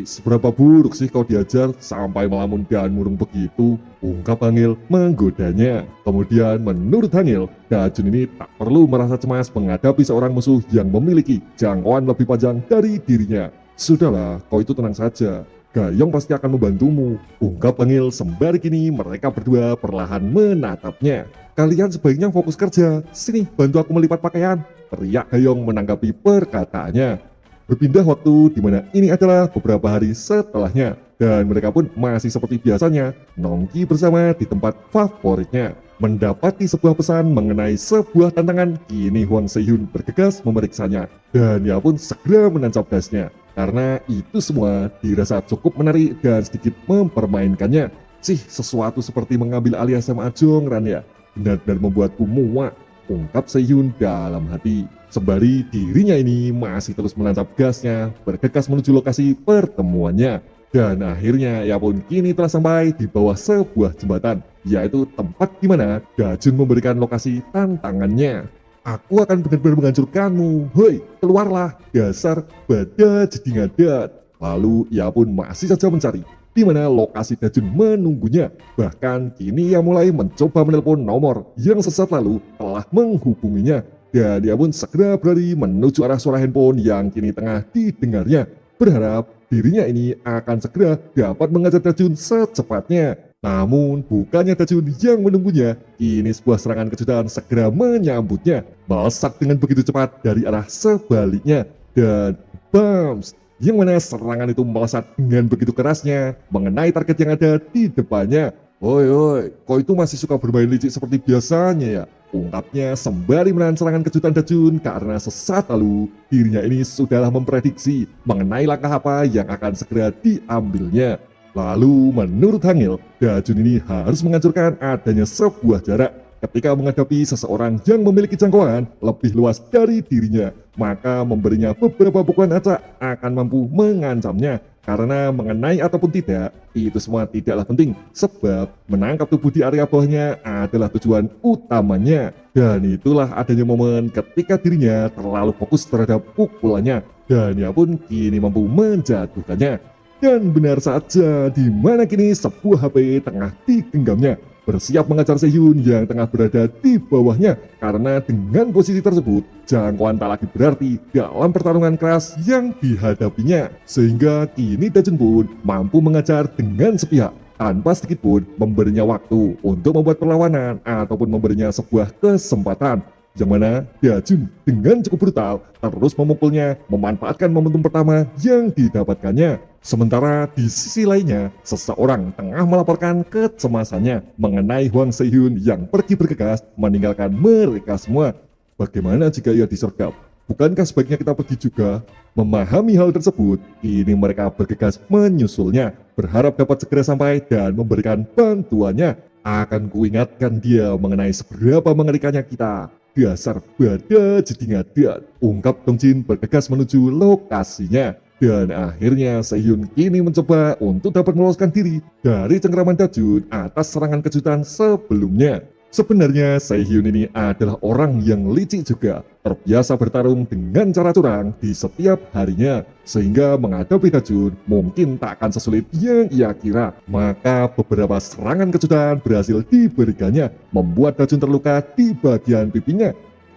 Seberapa buruk sih kau diajar sampai melamun dan murung begitu, ungkap Hangil menggodanya. Kemudian menurut Hangil, Dajun ini tak perlu merasa cemas menghadapi seorang musuh yang memiliki jangkauan lebih panjang dari dirinya. Sudahlah, kau itu tenang saja. Gayong pasti akan membantumu, ungkap Hangil sembari kini mereka berdua perlahan menatapnya. Kalian sebaiknya fokus kerja, sini bantu aku melipat pakaian, teriak Gayong menanggapi perkataannya. Berpindah waktu di mana ini adalah beberapa hari setelahnya, dan mereka pun masih seperti biasanya nongki bersama di tempat favoritnya. Mendapati sebuah pesan mengenai sebuah tantangan, kini Hwang Se-hyun bergegas memeriksanya, dan ia pun segera menancap gasnya. Karena itu semua dirasa cukup menarik dan sedikit mempermainkannya. Sesuatu seperti mengambil alih SMA Jongran ya, benar-benar membuatku muak, ungkap Se-hyun dalam hati. Sembari dirinya ini masih terus menancap gasnya, bergegas menuju lokasi pertemuannya. Dan akhirnya ia pun kini telah sampai di bawah sebuah jembatan, yaitu tempat di mana Dajun memberikan lokasi tantangannya. Aku akan benar-benar menghancurkanmu, hoi, keluarlah, dasar bada jadi ngadat. Lalu ia pun masih saja mencari di mana lokasi Dajun menunggunya. Bahkan kini ia mulai mencoba menelpon nomor yang sesaat lalu telah menghubunginya. Dan dia pun segera berlari menuju arah suara handphone yang kini tengah didengarnya, berharap dirinya ini akan segera dapat mengajar Dajun secepatnya. Namun bukannya Dajun yang menunggunya, kini sebuah serangan kejutan segera menyambutnya, melesat dengan begitu cepat dari arah sebaliknya. Dan bams, yang mana serangan itu melesat dengan begitu kerasnya mengenai target yang ada di depannya. Oi, kau itu masih suka bermain licik seperti biasanya ya, ungkapnya sembari menahan serangan kejutan Dajun karena sesaat lalu dirinya ini sudahlah memprediksi mengenai langkah apa yang akan segera diambilnya. Lalu menurut Hangil, Dajun ini harus menghancurkan adanya sebuah jarak. Ketika menghadapi seseorang yang memiliki jangkauan lebih luas dari dirinya, maka memberinya beberapa pukulan acak akan mampu mengancamnya. Karena mengenai ataupun tidak, itu semua tidaklah penting, sebab menangkap tubuh di area bawahnya adalah tujuan utamanya. Dan itulah adanya momen ketika dirinya terlalu fokus terhadap pukulannya, dan ia pun kini mampu menjatuhkannya. Dan benar saja, di mana kini sebuah HP tengah digenggamnya, bersiap mengajar Se-hyun yang tengah berada di bawahnya. Karena dengan posisi tersebut, jangkauan tak lagi berarti dalam pertarungan keras yang dihadapinya. Sehingga kini Dajun pun mampu mengajar dengan sepihak, tanpa sedikit pun memberinya waktu untuk membuat perlawanan ataupun memberinya sebuah kesempatan. Yang mana Dajun dengan cukup brutal terus memukulnya, memanfaatkan momentum pertama yang didapatkannya. Sementara di sisi lainnya, seseorang tengah melaporkan kecemasannya mengenai Hwang Se-hyun yang pergi bergegas meninggalkan mereka semua. Bagaimana jika ia disergap? Bukankah sebaiknya kita pergi juga? Memahami hal tersebut, kini mereka bergegas menyusulnya, berharap dapat segera sampai dan memberikan bantuannya. Akan kuingatkan dia mengenai seberapa mengerikannya kita. Dasar bada jadi ngadat, ungkap Dong Jin bergegas menuju lokasinya. Dan akhirnya Sehun kini mencoba untuk dapat meloloskan diri dari cengkraman Dajun atas serangan kejutan sebelumnya. Sebenarnya Sehun ini adalah orang yang licik juga, terbiasa bertarung dengan cara curang di setiap harinya, sehingga menghadapi Dajun mungkin tak akan sesulit yang ia kira. Maka beberapa serangan kejutan berhasil diberikannya, membuat Dajun terluka di bagian pipinya.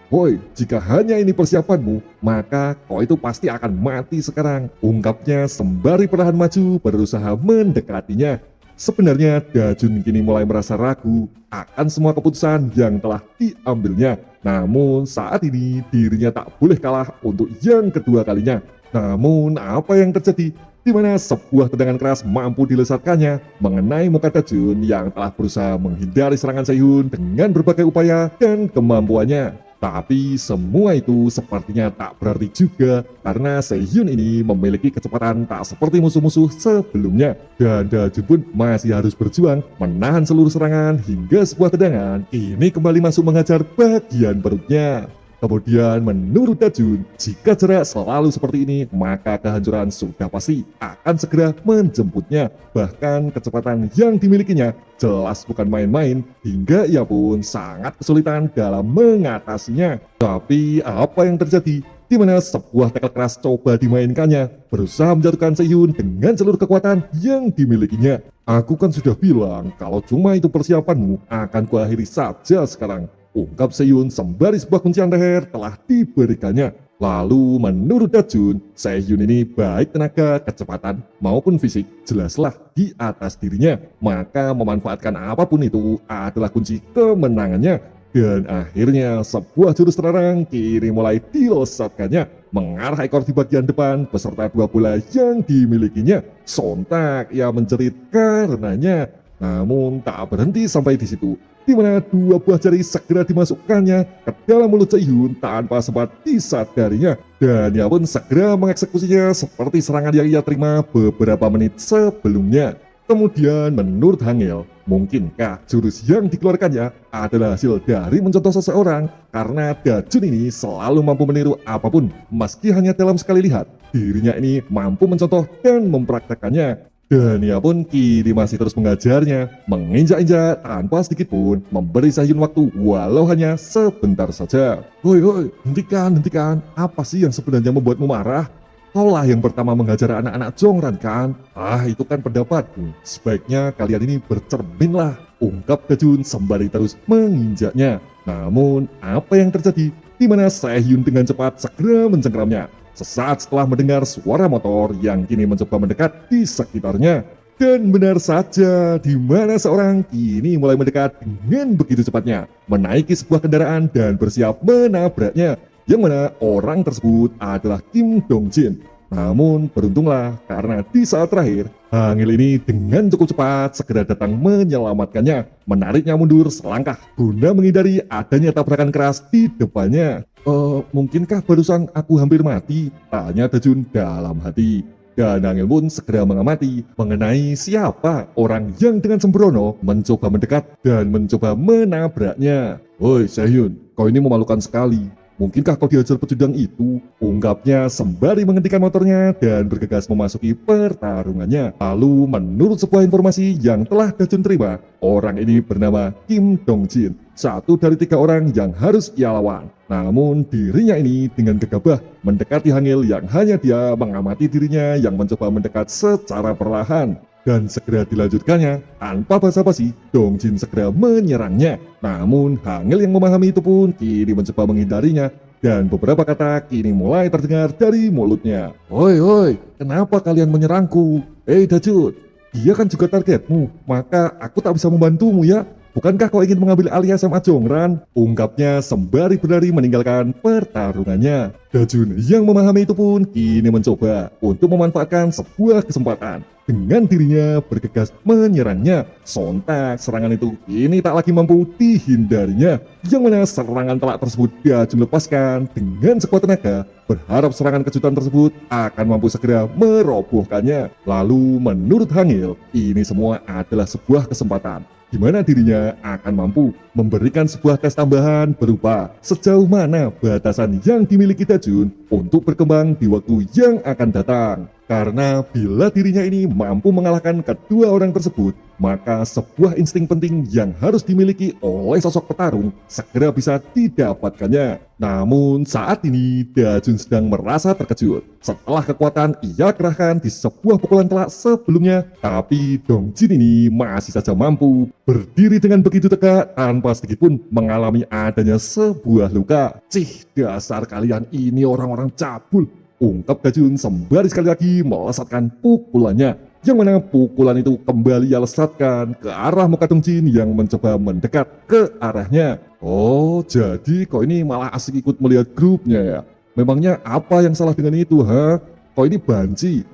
Woi, jika hanya ini persiapanmu, maka kau itu pasti akan mati sekarang, ungkapnya sembari perlahan maju berusaha mendekatinya. Sebenarnya Dajun kini mulai merasa ragu akan semua keputusan yang telah diambilnya. Namun saat ini dirinya tak boleh kalah untuk yang kedua kalinya. Namun apa yang terjadi? Di mana sebuah tendangan keras mampu dilesatkannya mengenai muka Dajun yang telah berusaha menghindari serangan Sehun dengan berbagai upaya dan kemampuannya. Tapi semua itu sepertinya tak berarti juga karena Sehun ini memiliki kecepatan tak seperti musuh-musuh sebelumnya. Dan Dajun pun masih harus berjuang menahan seluruh serangan hingga sebuah tendangan ini kembali masuk mengajar bagian perutnya. Kemudian menurut Dajun, jika jarak selalu seperti ini, maka kehancuran sudah pasti akan segera menjemputnya. Bahkan kecepatan yang dimilikinya jelas bukan main-main, hingga ia pun sangat kesulitan dalam mengatasinya. Tapi apa yang terjadi? Di mana sebuah tackle keras coba dimainkannya, berusaha menjatuhkan Sehun dengan seluruh kekuatan yang dimilikinya. Aku kan sudah bilang, kalau cuma itu persiapanmu, akan kuakhiri saja sekarang, ungkap Sehun sembari sebuah kuncian leher telah diberikannya. Lalu menurut Dajun, Sehun ini baik tenaga, kecepatan maupun fisik jelaslah di atas dirinya. Maka memanfaatkan apapun itu adalah kunci kemenangannya. Dan akhirnya sebuah jurus terlarang kini mulai dilesatkannya mengarah ekor di bagian depan beserta dua bola yang dimilikinya. Sontak ia menjerit karenanya. Namun tak berhenti sampai di situ, di mana dua buah jari segera dimasukkannya ke dalam mulut Sehun tanpa sempat disadarinya. Dan ia pun segera mengeksekusinya seperti serangan yang ia terima beberapa menit sebelumnya. Kemudian menurut Hangil, mungkinkah jurus yang dikeluarkannya adalah hasil dari mencontoh seseorang? Karena Dajun ini selalu mampu meniru apapun, meski hanya dalam sekali lihat. Dirinya ini mampu mencontoh dan mempraktekannya. Dan ia pun kini masih terus mengajarnya, menginjak-injak tanpa sedikit pun memberi Sehun waktu walau hanya sebentar saja. Hoi, hentikan, apa sih yang sebenarnya membuatmu marah? Kaulah yang pertama menghajar anak-anak Jongran kan? Itu kan pendapatku. Sebaiknya kalian ini bercerminlah, ungkap Dajun sembari terus menginjaknya. Namun apa yang terjadi? Di mana Sehun dengan cepat segera mencengkramnya. Sesaat setelah mendengar suara motor yang kini mencoba mendekat di sekitarnya. Dan benar saja, di mana seorang kini mulai mendekat dengan begitu cepatnya, menaiki sebuah kendaraan dan bersiap menabraknya. Yang mana orang tersebut adalah Kim Dong Jin. Namun beruntunglah karena di saat terakhir, Hangil ini dengan cukup cepat segera datang menyelamatkannya, menariknya mundur selangkah guna menghindari adanya tabrakan keras di depannya. Mungkinkah barusan aku hampir mati? Tanya Dajun dalam hati. Dan Hangil pun segera mengamati mengenai siapa orang yang dengan sembrono mencoba mendekat dan mencoba menabraknya. Woi Sehun, kau ini memalukan sekali. Mungkinkah kau diajar pecundang itu? Ungkapnya sembari menghentikan motornya dan bergegas memasuki pertarungannya. Lalu menurut sebuah informasi yang telah Dajun terima, orang ini bernama Kim Dong Jin, satu dari 3 orang yang harus ia lawan. Namun dirinya ini dengan gegabah mendekati Hangil yang hanya dia mengamati dirinya yang mencoba mendekat secara perlahan. Dan segera dilanjutkannya, tanpa basa-basi, Dong Jin segera menyerangnya. Namun Hangil yang memahami itu pun kini mencoba menghindarinya. Dan beberapa kata kini mulai terdengar dari mulutnya. Hoi, kenapa kalian menyerangku? Dajun, dia kan juga targetmu, maka aku tak bisa membantumu ya. Bukankah kau ingin mengambil alih SMA Jongran? Ungkapnya sembari berlari meninggalkan pertarungannya. Dajun yang memahami itu pun kini mencoba untuk memanfaatkan sebuah kesempatan. Dengan dirinya bergegas menyerangnya. Sontak serangan itu kini tak lagi mampu dihindarinya. Yang mana serangan telak tersebut Dajun lepaskan dengan sekuat tenaga, berharap serangan kejutan tersebut akan mampu segera merobohkannya. Lalu menurut Hangil, ini semua adalah sebuah kesempatan. di mana dirinya akan mampu memberikan sebuah tes tambahan berupa sejauh mana batasan yang dimiliki Dajun untuk berkembang di waktu yang akan datang. Karena bila dirinya ini mampu mengalahkan kedua orang tersebut, maka sebuah insting penting yang harus dimiliki oleh sosok petarung segera bisa didapatkannya. Namun saat ini Dajun sedang merasa terkejut setelah kekuatan ia kerahkan di sebuah pukulan telak sebelumnya, tapi Dongjin ini masih saja mampu berdiri dengan begitu tegak tanpa sedikitpun mengalami adanya sebuah luka. Cih, dasar kalian ini orang-orang cabul, ungkap Dajun sembari sekali lagi melesatkan pukulannya, yang mana pukulan itu kembali ia lesatkan ke arah muka Dongjin yang mencoba mendekat ke arahnya. Oh, jadi kok ini malah asik ikut melihat grupnya ya? Memangnya apa yang salah dengan itu, ha? Kok ini banci?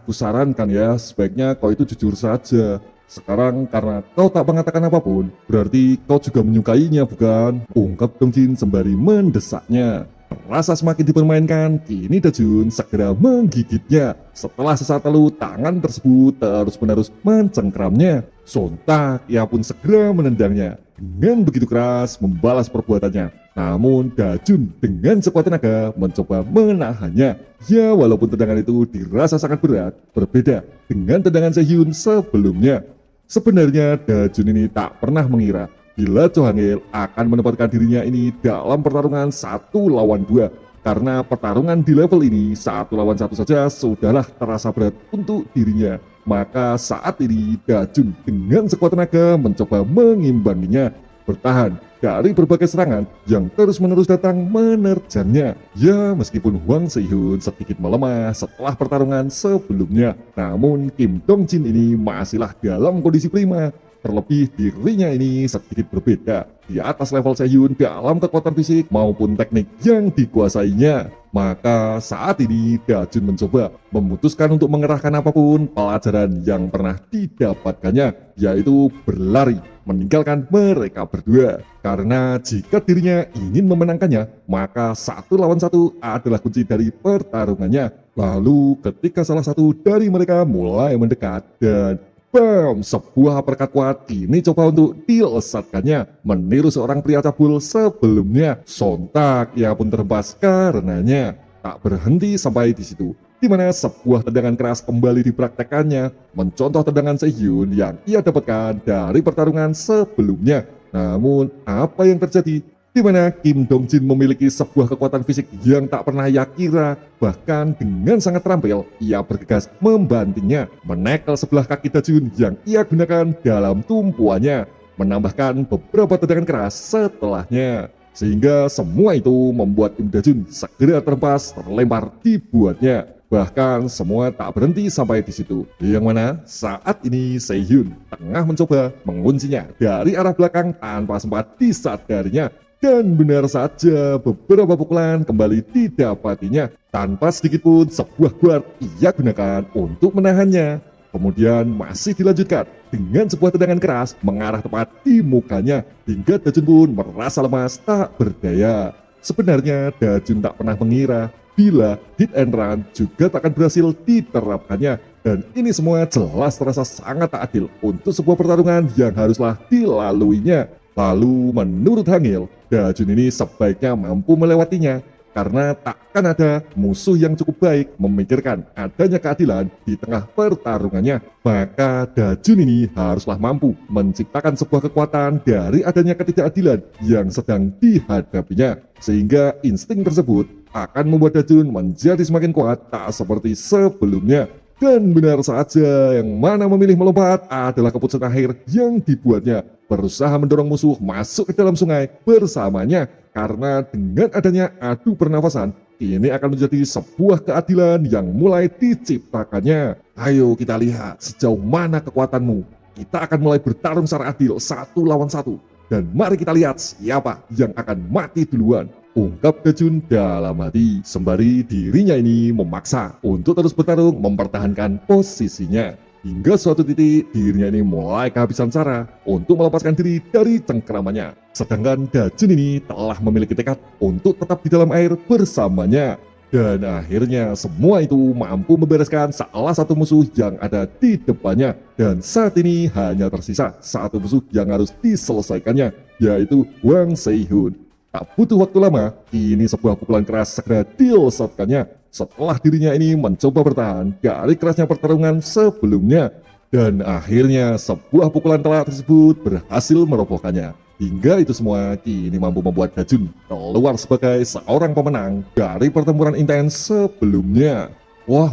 Kusarankan ya, sebaiknya kau itu jujur saja. Sekarang karena kau tak mengatakan apapun, berarti kau juga menyukainya, bukan? Ungkap Dongjin sembari mendesaknya. Rasa semakin dipermainkan, kini Dajun segera menggigitnya. Setelah sesaat lalu, tangan tersebut terus-menerus mencengkramnya. Sontak, ia pun segera menendangnya. Dengan begitu keras, membalas perbuatannya. Namun Dajun dengan sekuat tenaga mencoba menahannya. Ya, walaupun tendangan itu dirasa sangat berat, berbeda dengan tendangan Sehyun sebelumnya. Sebenarnya Dajun ini tak pernah mengira bila Cho Hangil akan menempatkan dirinya ini dalam pertarungan 1 lawan 2. Karena pertarungan di level ini 1 lawan 1 saja sudahlah terasa berat untuk dirinya. Maka saat ini Dajun dengan sekuat tenaga mencoba mengimbanginya, bertahan dari berbagai serangan yang terus-menerus datang menerjangnya. Ya, meskipun Hwang Se-hyun sedikit melemah setelah pertarungan sebelumnya, namun Kim Dongjin ini masihlah dalam kondisi prima. Terlebih dirinya ini sedikit berbeda, di atas level Sehyun dalam kekuatan fisik maupun teknik yang dikuasainya. Maka saat ini Dajun mencoba memutuskan untuk mengerahkan apapun pelajaran yang pernah didapatkannya, yaitu berlari meninggalkan mereka berdua. Karena jika dirinya ingin memenangkannya, maka 1 lawan 1 adalah kunci dari pertarungannya. Lalu ketika salah satu dari mereka mulai mendekat dan bam, sebuah uppercut kuat kini coba untuk dilesatkannya. Meniru seorang pria cabul sebelumnya, sontak ia pun terhempas karenanya. Tak berhenti sampai di situ, di mana sebuah tendangan keras kembali dipraktekannya, mencontoh tendangan Sehyun yang ia dapatkan dari pertarungan sebelumnya. Namun apa yang terjadi? Di mana Kim Dongjin memiliki sebuah kekuatan fisik yang tak pernah ia kira. Bahkan dengan sangat terampil, ia bergegas membantingnya, menekel sebelah kaki Dajun yang ia gunakan dalam tumpuannya, menambahkan beberapa tendangan keras setelahnya. Sehingga semua itu membuat Kim Dajun segera terhempas, terlempar dibuatnya. Bahkan semua tak berhenti sampai di situ, yang mana saat ini Sehyun tengah mencoba menguncinya dari arah belakang tanpa sempat disadarinya. Dan benar saja, beberapa pukulan kembali didapatinya. Tanpa sedikit pun sebuah guard ia gunakan untuk menahannya. Kemudian masih dilanjutkan dengan sebuah tendangan keras mengarah tepat di mukanya, hingga Dajun pun merasa lemas tak berdaya. Sebenarnya Dajun tak pernah mengira bila hit and run juga tak akan berhasil diterapkannya. Dan ini semua jelas terasa sangat tak adil untuk sebuah pertarungan yang haruslah dilaluinya. Lalu menurut Hangil, Dajun ini sebaiknya mampu melewatinya, karena takkan ada musuh yang cukup baik memikirkan adanya keadilan di tengah pertarungannya. Maka Dajun ini haruslah mampu menciptakan sebuah kekuatan dari adanya ketidakadilan yang sedang dihadapinya, sehingga insting tersebut akan membuat Dajun menjadi semakin kuat tak seperti sebelumnya. Dan benar saja, yang mana memilih melompat adalah keputusan akhir yang dibuatnya, berusaha mendorong musuh masuk ke dalam sungai bersamanya. Karena dengan adanya adu pernafasan, ini akan menjadi sebuah keadilan yang mulai diciptakannya. Ayo kita lihat sejauh mana kekuatanmu. Kita akan mulai bertarung secara adil 1 lawan 1. Dan mari kita lihat siapa yang akan mati duluan, ungkap Dajun dalam hati, sembari dirinya ini memaksa untuk terus bertarung mempertahankan posisinya. Hingga suatu titik dirinya ini mulai kehabisan cara untuk melepaskan diri dari cengkeramannya. Sedangkan Dajun ini telah memiliki tekad untuk tetap di dalam air bersamanya. Dan akhirnya semua itu mampu membereskan salah satu musuh yang ada di depannya. Dan saat ini hanya tersisa satu musuh yang harus diselesaikannya, yaitu Hwang Se-hun. Tak butuh waktu lama, kini sebuah pukulan keras segera dilesatkannya setelah dirinya ini mencoba bertahan dari kerasnya pertarungan sebelumnya. Dan akhirnya sebuah pukulan telak tersebut berhasil merobohkannya. Hingga itu semua kini mampu membuat Dajun keluar sebagai seorang pemenang dari pertempuran intens sebelumnya. Wah,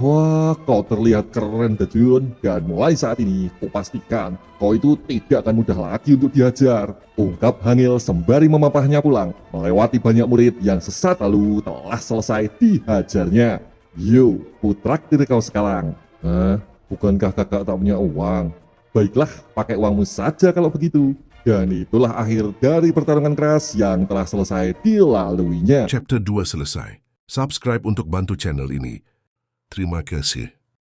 kau terlihat keren Dajun, dan mulai saat ini kupastikan kau itu tidak akan mudah lagi untuk diajar, ungkap Hangil sembari memapahnya pulang, melewati banyak murid yang sesat lalu telah selesai dihajarnya. Yo, kutraktir kau sekarang. Bukankah kakak tak punya uang? Baiklah, pakai uangmu saja kalau begitu. Dan itulah akhir dari pertarungan keras yang telah selesai dilaluinya. Chapter 2 selesai. Subscribe untuk bantu channel ini. Terima kasih.